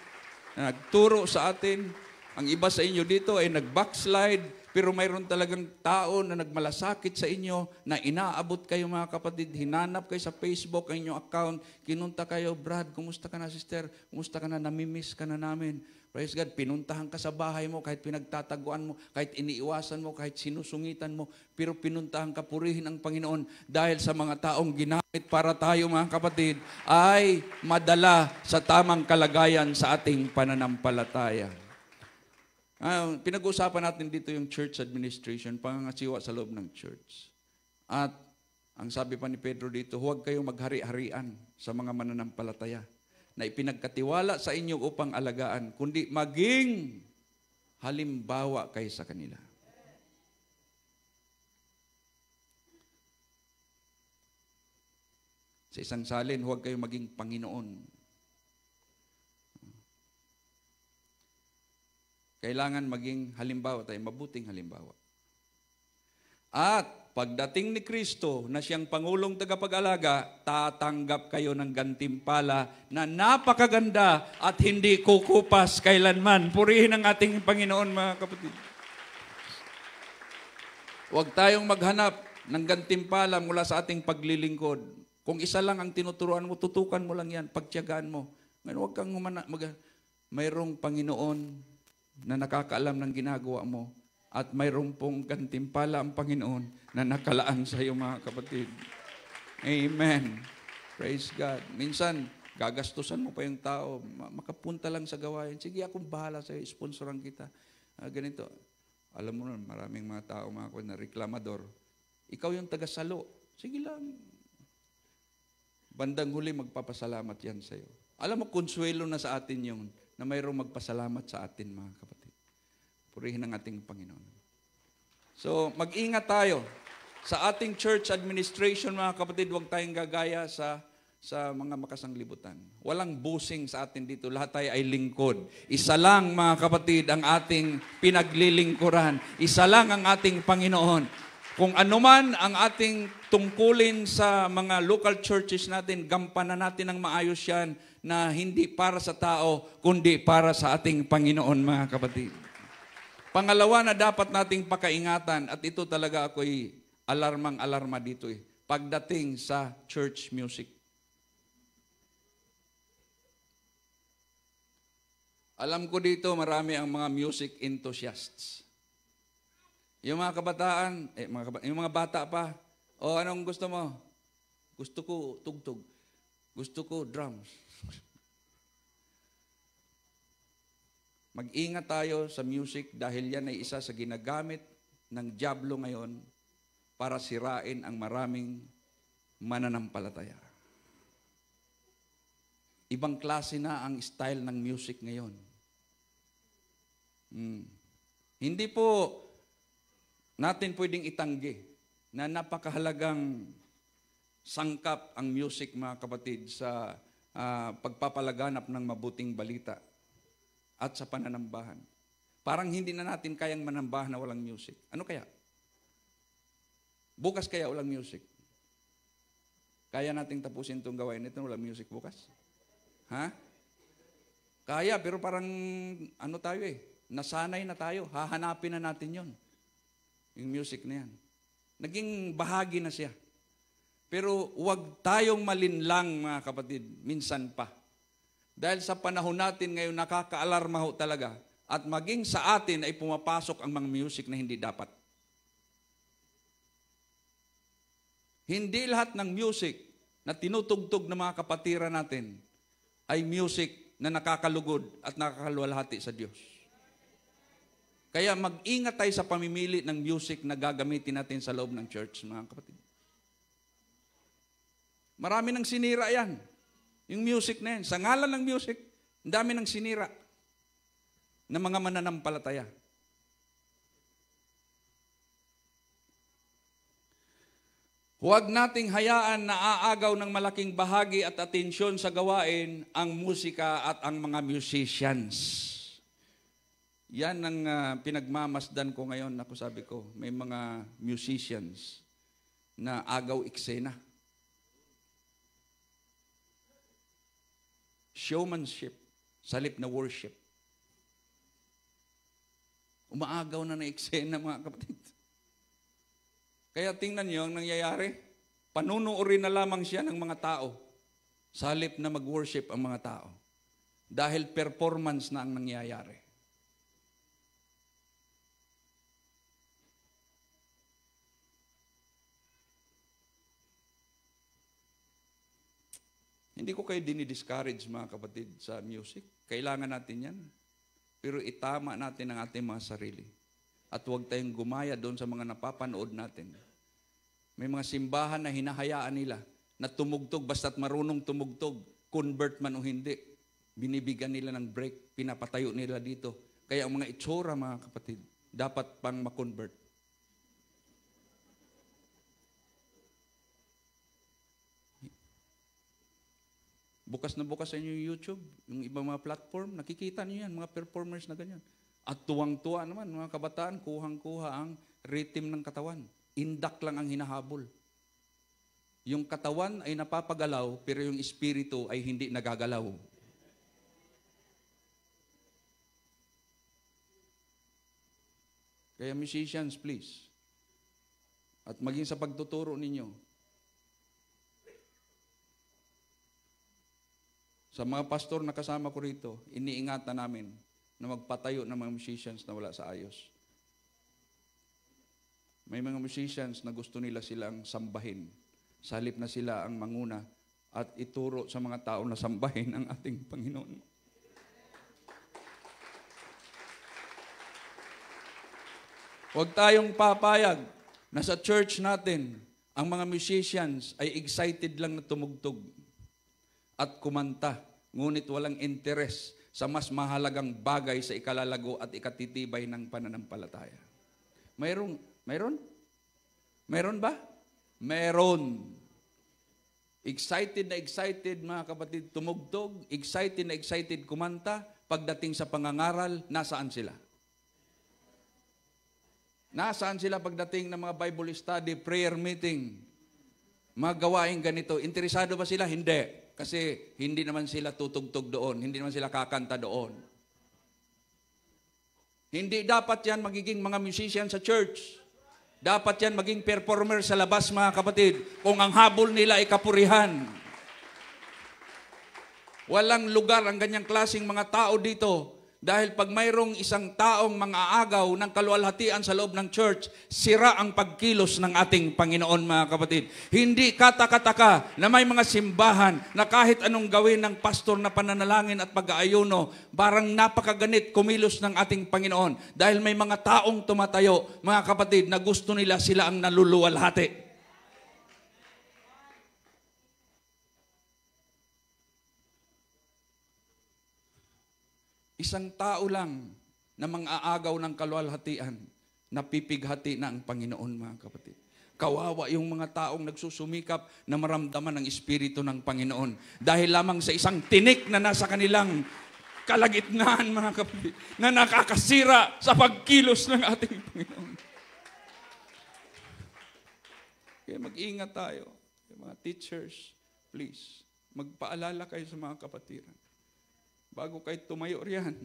na nagturo sa atin. Ang iba sa inyo dito ay nag-backslide, Pero mayroon talagang tao na nagmalasakit sa inyo, na inaabot kayo mga kapatid, hinanap kayo sa Facebook, ang inyong account, kinunta kayo, Brad, kumusta ka na sister? Kumusta ka na? Namimiss ka na namin. Praise God, pinuntahan ka sa bahay mo, kahit pinagtataguan mo, kahit iniiwasan mo, kahit sinusungitan mo, pero pinuntahan ka, purihin ang Panginoon dahil sa mga taong ginamit para tayo mga kapatid, ay madala sa tamang kalagayan sa ating pananampalataya. Pinag-uusapan natin dito yung church administration, pangangasiwa sa loob ng church. At ang sabi pa ni Pedro dito, huwag kayong maghari-harian sa mga mananampalataya na ipinagkatiwala sa inyo upang alagaan, kundi maging halimbawa kayo sa kanila. Sa isang salin, huwag kayong maging Panginoon. Kailangan maging halimbawa tayo, mabuting halimbawa. At pagdating ni Kristo na siyang Pangulong Tagapag-alaga, tatanggap kayo ng gantimpala na napakaganda at hindi kukupas kailanman. Purihin ang ating Panginoon, mga kapatid. Huwag tayong maghanap ng gantimpala mula sa ating paglilingkod. Kung isa lang ang tinuturuan mo, tutukan mo lang yan, pagtiyagaan mo. Ngayon, huwag kang mayroong Panginoon na nakakaalam ng ginagawa mo at mayroong pong gantimpala ang Panginoon na nakalaan sa iyo, mga kapatid. Amen. Praise God. Minsan, gagastusan mo pa yung tao, makapunta lang sa gawain. Sige, akong bahala sa iyo, sponsoran kita. Ganito. Alam mo na, maraming mga tao, mga kapatid, na reklamador. Ikaw yung tagasalo. Sige lang. Bandang huli, magpapasalamat yan sa iyo. Alam mo, konsuelo na sa atin yun, na mayroong magpasalamat sa atin, mga kapatid. Purihin ang ating Panginoon. So, mag-ingat tayo. Sa ating church administration, mga kapatid, huwag tayong gagaya sa mga makasanglibutan. Walang busing sa atin dito. Lahat tayo ay lingkod. Isa lang, mga kapatid, ang ating pinaglilingkuran. Isa lang ang ating Panginoon. Kung anuman ang ating tungkulin sa mga local churches natin, gampanan natin ng maayos yan, na hindi para sa tao, kundi para sa ating Panginoon, mga kapatid. Pangalawa na dapat nating pakaingatan, at ito talaga ako'y alarmang-alarma dito pagdating sa church music. Alam ko dito, marami ang mga music enthusiasts. Yung mga kabataan, yung mga bata pa, anong gusto mo? Gusto ko tugtog. Gusto ko drums. Mag-ingat tayo sa music dahil yan ay isa sa ginagamit ng dyablo ngayon para sirain ang maraming mananampalataya. Ibang klase na ang style ng music ngayon. Hindi po natin pwedeng itanggi na napakahalagang sangkap ang music, mga kapatid, sa pagpapalaganap ng mabuting balita at sa pananambahan. Parang hindi na natin kayang manambahan na walang music. Ano kaya? Bukas kaya walang music? Kaya nating tapusin itong gawain ito, walang music bukas? Ha? Kaya, pero parang tayo nasanay na tayo. Hahanapin na natin yon. Yung music na yan. Naging bahagi na siya. Pero huwag tayong malinlang, mga kapatid, minsan pa. Dahil sa panahon natin ngayon, nakaka-alarma ho talaga. At maging sa atin ay pumapasok ang mga music na hindi dapat. Hindi lahat ng music na tinutugtog ng mga kapatiran natin ay music na nakakalugod at nakakaluwalhati sa Diyos. Kaya mag-ingat tayo sa pamimili ng music na gagamitin natin sa loob ng church, mga kapatid. Marami nang sinira yan. Yung music na yan. Sa ngalan ng music, ang dami nang sinira ng mga mananampalataya. Huwag nating hayaan na aagaw ng malaking bahagi at atensyon sa gawain ang musika at ang mga musicians. Yan ang pinagmamasdan ko ngayon. Ako sabi ko, may mga musicians na agaw eksena. Showmanship, salip na worship. Umaagaw na eksena, mga kapatid. Kaya tingnan niyo ang nangyayari. Panunuorin na lamang siya ng mga tao sa halip na mag-worship ang mga tao. Dahil performance na ang nangyayari. Hindi ko kayo dinidiscourage, mga kapatid, sa music. Kailangan natin yan. Pero itama natin ang ating mga sarili. At huwag tayong gumaya doon sa mga napapanood natin. May mga simbahan na hinahayaan nila na tumugtog, basta't marunong tumugtog, convert man o hindi. Binibigyan nila ng break, pinapatayo nila dito. Kaya ang mga itsura, mga kapatid, dapat pang makonvert. Bukas na bukas sa inyo yung YouTube, yung ibang mga platform, nakikita niyo yan, mga performers na ganyan. At tuwang-tuwa naman, mga kabataan, kuhang-kuha ang rhythm ng katawan. Indak lang ang hinahabol. Yung katawan ay napapagalaw, pero yung espiritu ay hindi nagagalaw. Kaya musicians, please. At maging sa pagtuturo ninyo, sa mga pastor na kasama ko rito, iniingatan namin na magpatayo ng mga musicians na wala sa ayos. May mga musicians na gusto nila silang sambahin. Sa halip na sila ang manguna at ituro sa mga tao na sambahin ang ating Panginoon. Huwag tayong papayag na sa church natin, ang mga musicians ay excited lang na tumugtog at kumanta, ngunit walang interes sa mas mahalagang bagay sa ikalalago at ikatitibay ng pananampalataya. Mayroon ba? Meron. Excited na excited, mga kapatid, tumugtog, excited na excited kumanta, pagdating sa pangangaral, nasaan sila? Nasaan sila pagdating ng mga Bible study, prayer meeting, mga gawaing ganito? Interesado ba sila? Hindi. Kasi hindi naman sila tutugtog doon. Hindi naman sila kakanta doon. Hindi dapat yan magiging mga musician sa church. Dapat yan maging performer sa labas, mga kapatid. Kung ang habol nila ay kapurihan. Walang lugar ang ganyang klaseng mga tao dito. Dahil pag mayroong isang taong mang-aagaw ng kaluwalhatian sa loob ng church, sira ang pagkilos ng ating Panginoon, mga kapatid. Hindi katakataka na may mga simbahan na kahit anong gawin ng pastor na pananalangin at pag-aayuno, parang napakaganit kumilos ng ating Panginoon. Dahil may mga taong tumatayo, mga kapatid, na gusto nila sila ang naluluwalhati. Isang tao lang na mang-aagaw ng kaluwalhatian, napipighati na ang Panginoon, mga kapatid. Kawawa yung mga taong nagsusumikap na maramdaman ng Espiritu ng Panginoon. Dahil lamang sa isang tinik na nasa kanilang kalagitnaan, mga kapatid, na nakakasira sa pagkilos ng ating Panginoon. Kaya mag-ingat tayo. Mga teachers, please, magpaalala kayo sa mga kapatiran. Bago kayo tumayo riyan,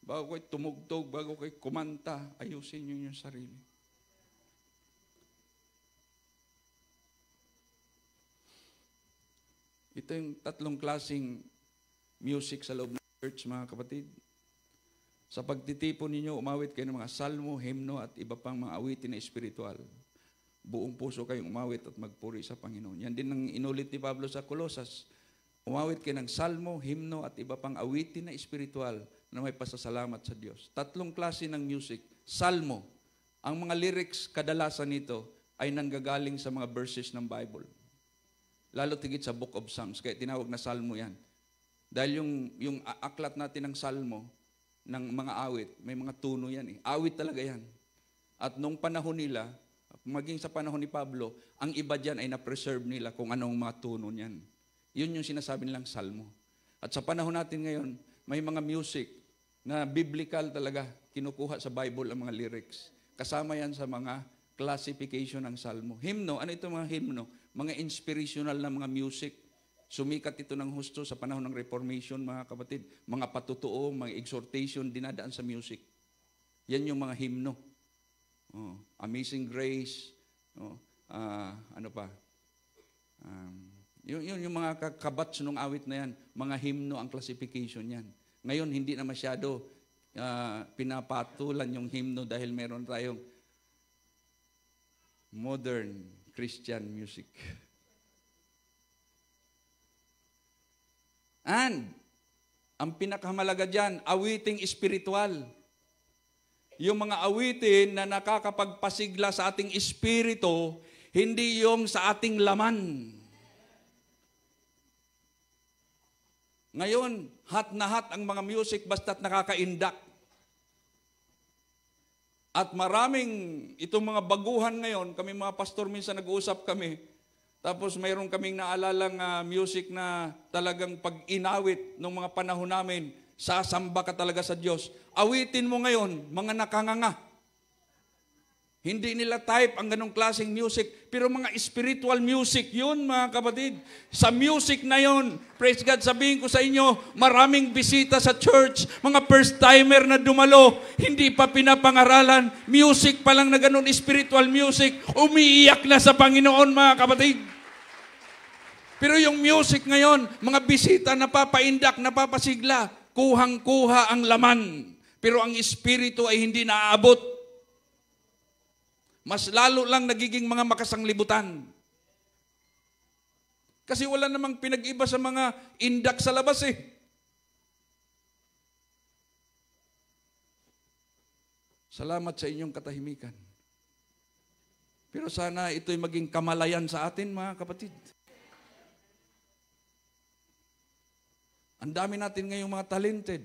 bago kayo tumugtog, bago kayo kumanta, ayusin niyo yung sarili. Ito yung tatlong klaseng music sa loob ng church, mga kapatid. Sa pagtitipon ninyo, umawit kayo ng mga salmo, himno, at iba pang mga awitin na espiritual. Buong puso kayong umawit at magpuri sa Panginoon. Yan din ang inulit ni Pablo sa Colosas. Umawit kayo ng salmo, himno, at iba pang awitin na espiritual na may pasasalamat sa Diyos. Tatlong klase ng music. Salmo. Ang mga lyrics kadalasan nito ay nanggagaling sa mga verses ng Bible. Lalo tigit sa Book of Psalms. Kaya tinawag na salmo yan. Dahil yung aklat natin ng salmo, ng mga awit, may mga tuno yan eh. Awit talaga yan. At nung panahon nila, maging sa panahon ni Pablo, ang iba dyan ay na-preserve nila kung anong mga tuno niyan. Yun yung sinasabi nilang salmo. At sa panahon natin ngayon, may mga music na biblical talaga, kinukuha sa Bible ang mga lyrics. Kasama yan sa mga classification ng salmo. Himno, ano ito mga himno? Mga inspirational na mga music. Sumikat ito ng husto sa panahon ng Reformation, mga kapatid. Mga patutuo, mga exhortation, dinadaan sa music. Yan yung mga himno. Amazing Grace. Ano pa? Yung mga kabats nung awit na yan, mga himno ang classification yan. Ngayon, hindi na masyado pinapatulan yung himno dahil meron tayong modern Christian music. And, ang pinakamalaga dyan, awiting espiritual. Yung mga awitin na nakakapagpasigla sa ating espiritu, hindi yung sa ating laman. Ngayon, hot na hot ang mga music basta't nakakaindak. At maraming itong mga baguhan ngayon, kami mga pastor minsan nag-uusap kami, tapos mayroon kaming naalalang music na talagang pag inawit ng mga panahon namin, sasamba ka talaga sa Diyos. Awitin mo ngayon, mga nakanganga. Hindi nila type ang ganong klaseng music, pero mga spiritual music yun, mga kapatid. Sa music na yun, praise God, sabihin ko sa inyo, maraming bisita sa church, mga first-timer na dumalo, hindi pa pinapangaralan, music pa lang na ganon, spiritual music, umiiyak na sa Panginoon, mga kapatid. Pero yung music ngayon, mga bisita napapaindak, napapasigla, kuhang-kuha ang laman. Pero ang espiritu ay hindi naaabot. Mas lalo lang nagiging mga makasanglibutan. Kasi wala namang pinag-iba sa mga indak sa labas eh. Salamat sa inyong katahimikan. Pero sana ito'y maging kamalayan sa atin, mga kapatid. Ang dami natin ngayong mga talented.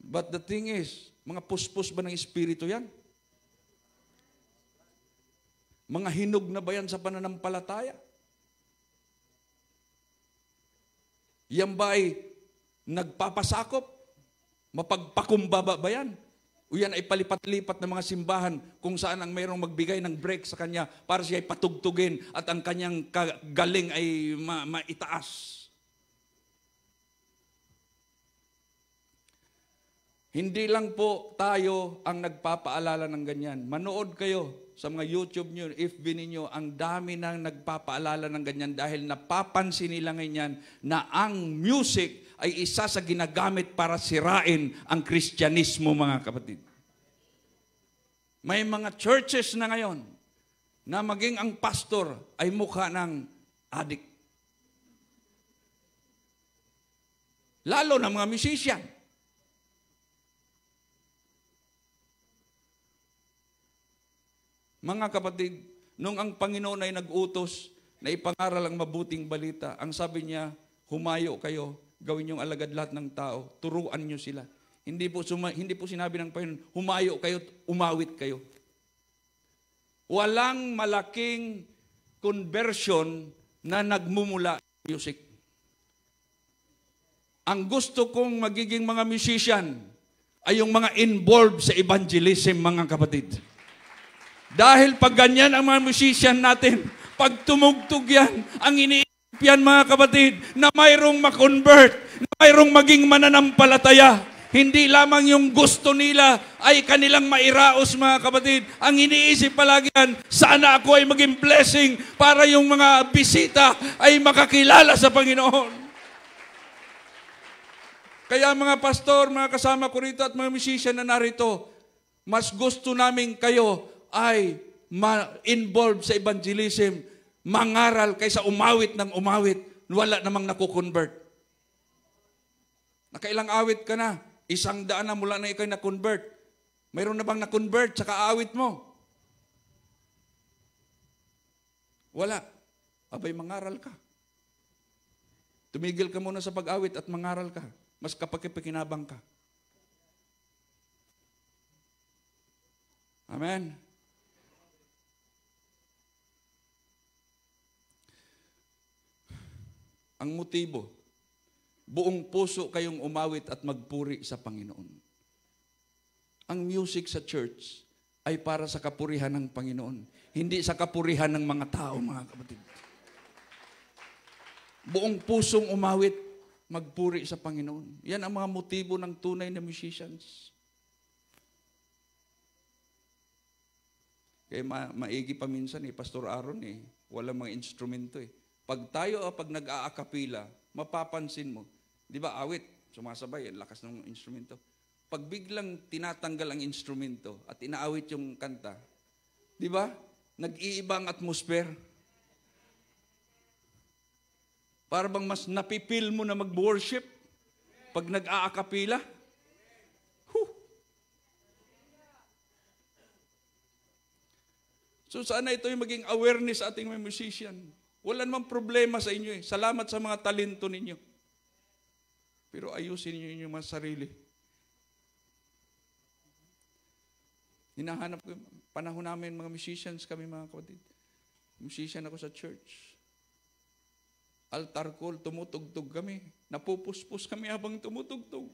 But the thing is, mga puspos ba ng espiritu yan? Mga hinog na ba yan sa pananampalataya? Yan ba ay nagpapasakop? Mapagpakumbaba ba yan? O yan ay palipat-lipat ng mga simbahan kung saan ang mayroong magbigay ng break sa kanya para siya ay patugtugin at ang kanyang galing ay maitaas? Hindi lang po tayo ang nagpapaalala ng ganyan. Manood kayo sa mga YouTube nyo, FB ninyo, ang dami nang nagpapaalala ng ganyan dahil napapansin nila ngayon na ang music ay isa sa ginagamit para sirain ang Kristyanismo, mga kapatid. May mga churches na ngayon na maging ang pastor ay mukha ng adik. Lalo na mga musician. Mga kapatid, nung ang Panginoon ay nag-utos na ipangaral ang mabuting balita, ang sabi niya, humayo kayo, gawin yung alagad lahat ng tao, turuan niyo sila. Hindi po sinabi ng Panginoon, humayo kayo, umawit kayo. Walang malaking conversion na nagmumula sa music. Ang gusto kong magiging mga musician ay yung mga involved sa evangelism, mga kapatid. Dahil pag ganyan ang mga musician natin, pag tumugtog yan, ang iniisip yan, mga kapatid, na mayroong makonvert, na mayroong maging mananampalataya. Hindi lamang yung gusto nila ay kanilang mairaos, mga kapatid. Ang iniisip palagi yan, sana ako ay maging blessing para yung mga bisita ay makakilala sa Panginoon. Kaya mga pastor, mga kasama ko rito at mga musician na narito, mas gusto namin kayo ay ma-involve sa evangelism, mangaral kaysa umawit ng umawit, wala namang nakukonvert. Nakailang awit ka na, 100 na mula na ikay na-convert. Mayroon na bang na-convert sa kaawit mo? Wala. Abay, mangaral ka. Tumigil ka muna sa pag-awit at mangaral ka. Mas kapakipakinabang ka. Amen. Ang motibo, buong puso kayong umawit at magpuri sa Panginoon. Ang music sa church ay para sa kapurihan ng Panginoon, hindi sa kapurihan ng mga tao, mga kapatid. Buong pusong umawit, magpuri sa Panginoon. Yan ang mga motibo ng tunay na musicians. Kaya maigi pa minsan Pastor Aaron walang mga instrumento Pag nag-aakapila, mapapansin mo, di ba awit, sumasabay, lakas ng instrumento. Pag biglang tinatanggal ang instrumento at inaawit yung kanta, di ba? Nag-iiba ang atmosphere. Para bang mas napipil mo na mag-worship pag nag-aakapila. So sana ito yung maging awareness sa ating mga musician. Wala namang problema sa inyo Salamat sa mga talento ninyo. Pero ayusin niyo yung mga sarili. Hinahanap ko, panahon namin mga musicians kami mga kapatid. Musician ako sa church. Altar call, tumutugtog kami. Napupuspos kami habang tumutugtog.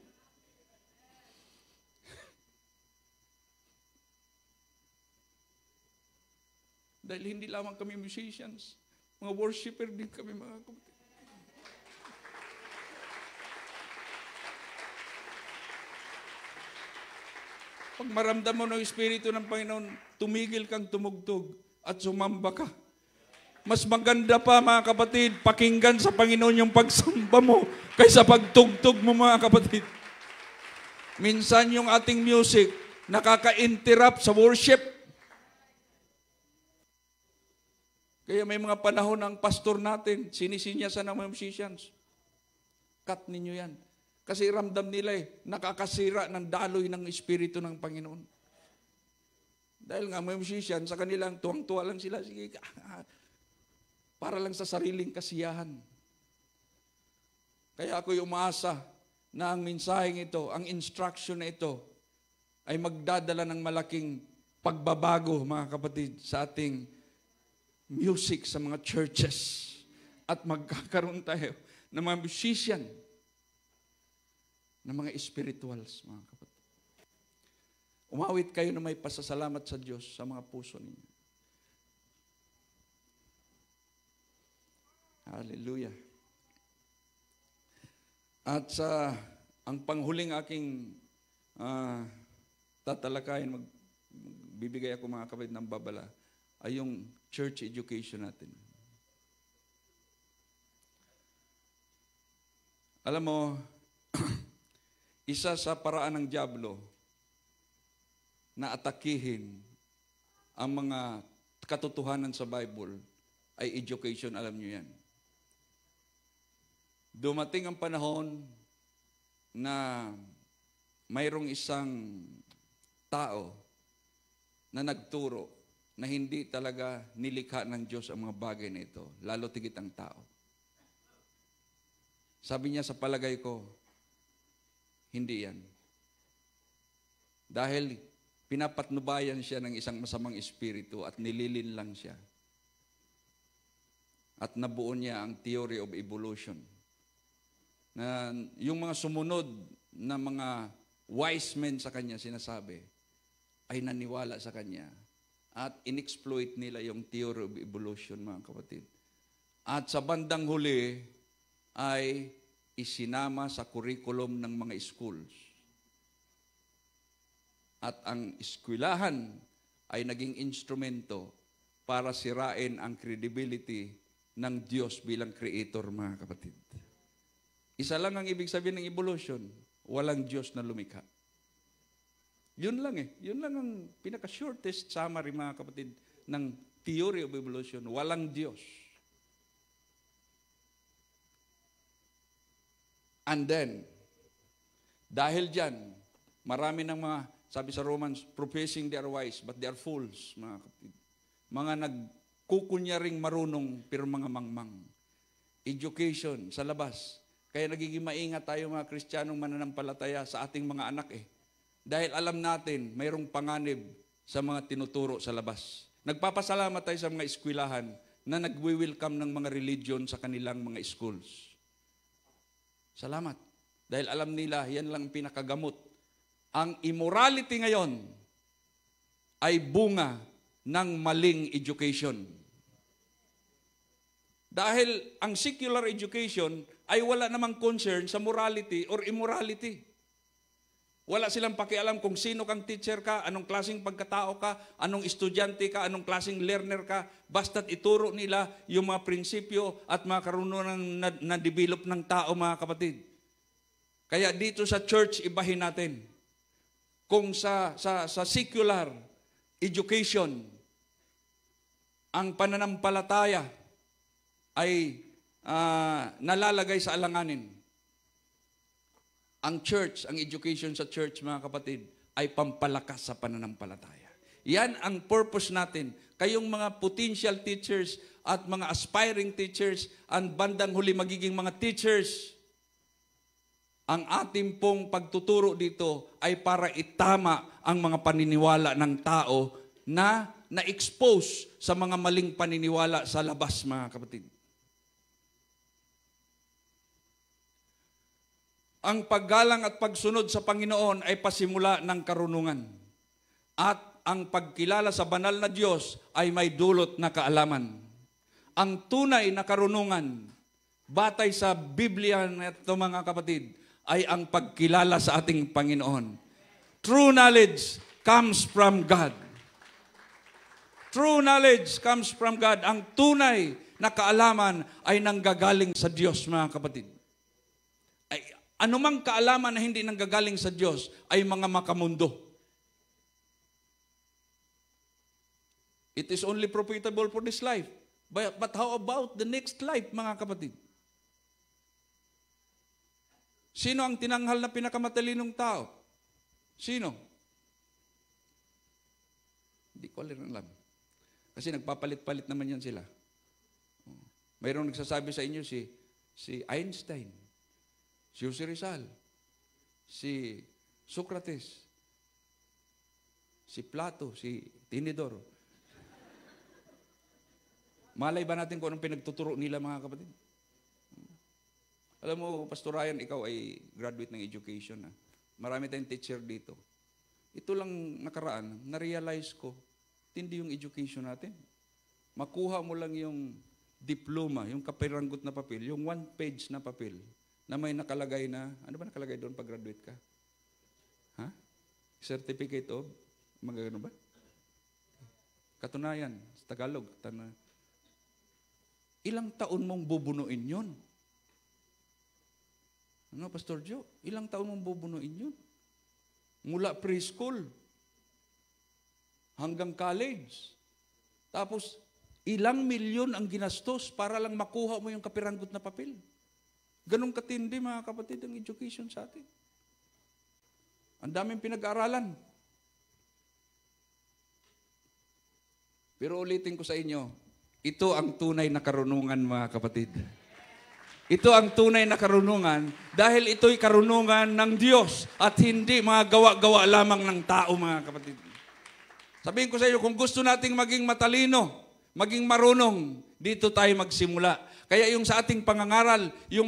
Dahil hindi lamang kami musicians, mga worshiper din kami mga kapatid. Pag maramdam mo ng Espiritu ng Panginoon, tumigil kang tumugtog at sumamba ka. Mas maganda pa mga kapatid, pakinggan sa Panginoon yung pagsamba mo kaysa pagtugtog mo mga kapatid. Minsan yung ating music nakaka-interrupt sa worship. Kaya may mga panahon ng pastor natin, sinisinyasan ng mga musicians. Cut ninyo yan. Kasi ramdam nila nakakasira ng daloy ng Espiritu ng Panginoon. Dahil nga may musician, sa kanilang tuwang-tuwa lang sila. Sige, para lang sa sariling kasiyahan. Kaya ako'y umaasa na ang mensaheng ito, ang instruction na ito, ay magdadala ng malaking pagbabago, mga kapatid, sa ating music sa mga churches. At magkakaroon tayo ng mga musician, ng mga spirituals, mga kapatid. Umawit kayo na may pasasalamat sa Diyos sa mga puso ninyo. Hallelujah. At sa ang panghuling aking tatalakayin, magbibigay ako mga kapatid ng babala, ay yung church education natin. Alam mo, isa sa paraan ng dyablo na atakihin ang mga katotohanan sa Bible ay education, alam niyo yan. Dumating ang panahon na mayroong isang tao na nagturo na hindi talaga nilikha ng Diyos ang mga bagay na ito, lalo tigit ang tao. Sabi niya, sa palagay ko, hindi yan. Dahil pinapatnubayan siya ng isang masamang espiritu at nililin lang siya. At nabuo niya ang theory of evolution. Na yung mga sumunod na mga wise men sa kanya, sinasabi, ay naniwala sa kanya. At inexploit nila yung theory of evolution, mga kapatid. At sa bandang huli, ay isinama sa curriculum ng mga schools. At ang eskwelahan ay naging instrumento para sirain ang credibility ng Diyos bilang creator, mga kapatid. Isa lang ang ibig sabihin ng evolution, walang Diyos na lumikha. Yun lang Yun lang ang pinaka-shortest summary, mga kapatid, ng theory of evolution. Walang Diyos. And then, dahil dyan, marami ng mga, sabi sa Romans, professing they are wise, but they are fools, mga kapatid. Mga nagkukunyaring marunong, pero mga mangmang. Education sa labas. Kaya nagiging maingat tayo mga Kristiyanong mananampalataya sa ating mga anak Dahil alam natin, mayroong panganib sa mga tinuturo sa labas. Nagpapasalamat tayo sa mga eskwelahan na nagwi-welcome ng mga religion sa kanilang mga schools. Salamat. Dahil alam nila, yan lang pinakagamot. Ang immorality ngayon ay bunga ng maling education. Dahil ang secular education ay wala namang concern sa morality or immorality. Wala silang pakialam kung sino kang teacher ka, anong klaseng pagkatao ka, anong estudyante ka, anong klaseng learner ka. Basta't ituro nila yung mga prinsipyo at mga karunungan na-develop ng tao, mga kapatid. Kaya dito sa church, ibahin natin. Kung sa secular education, ang pananampalataya ay nalalagay sa alanganin. Ang church, ang education sa church, mga kapatid, ay pampalakas sa pananampalataya. Yan ang purpose natin. Kayong mga potential teachers at mga aspiring teachers, ang bandang huli magiging mga teachers, ang ating pong pagtuturo dito ay para itama ang mga paniniwala ng tao na na-expose sa mga maling paniniwala sa labas, mga kapatid. Ang paggalang at pagsunod sa Panginoon ay pasimula ng karunungan. At ang pagkilala sa banal na Diyos ay may dulot na kaalaman. Ang tunay na karunungan, batay sa Biblia na ito, mga kapatid, ay ang pagkilala sa ating Panginoon. True knowledge comes from God. True knowledge comes from God. Ang tunay na kaalaman ay nanggagaling sa Diyos, mga kapatid. Anumang kaalaman na hindi nanggagaling sa Diyos ay mga makamundo. It is only profitable for this life. But how about the next life, mga kapatid? Sino ang tinanghal na pinakamatalinong tao? Sino? Hindi ko alam. Kasi nagpapalit-palit naman yan sila. Mayroong nagsasabi sa inyo si Einstein, si Jose Rizal, si Socrates, si Plato, si Tinidor. Malay ba natin kung anong pinagtuturo nila, mga kapatid? Alam mo, Pastor Ryan, ikaw ay graduate ng education. Marami tayong teacher dito. Ito lang nakaraan, na-realize ko, tindi yung education natin. Makuha mo lang yung diploma, yung kapiranggot na papel, yung 1 page na papel, na may nakalagay na, ano ba nakalagay doon pag graduate ka? Ha? Certificate of, magagano ba? Katunayan, sa Tagalog. Ilang taon mong bubunuin yun? Ano, Pastor Joe? Ilang taon mong bubunuin yun? Mula preschool hanggang college. Tapos, ilang milyon ang ginastos para lang makuha mo yung kapiranggot na papel. Ganong katindi, mga kapatid, ang education sa atin. Ang daming pinag-aaralan. Pero ulitin ko sa inyo, ito ang tunay na karunungan, mga kapatid. Ito ang tunay na karunungan dahil ito'y karunungan ng Diyos at hindi mga gawa-gawa lamang ng tao, mga kapatid. Sabihin ko sa iyo, kung gusto nating maging matalino, maging marunong, dito tayo magsimula. Kaya yung sa ating pangangaral, yung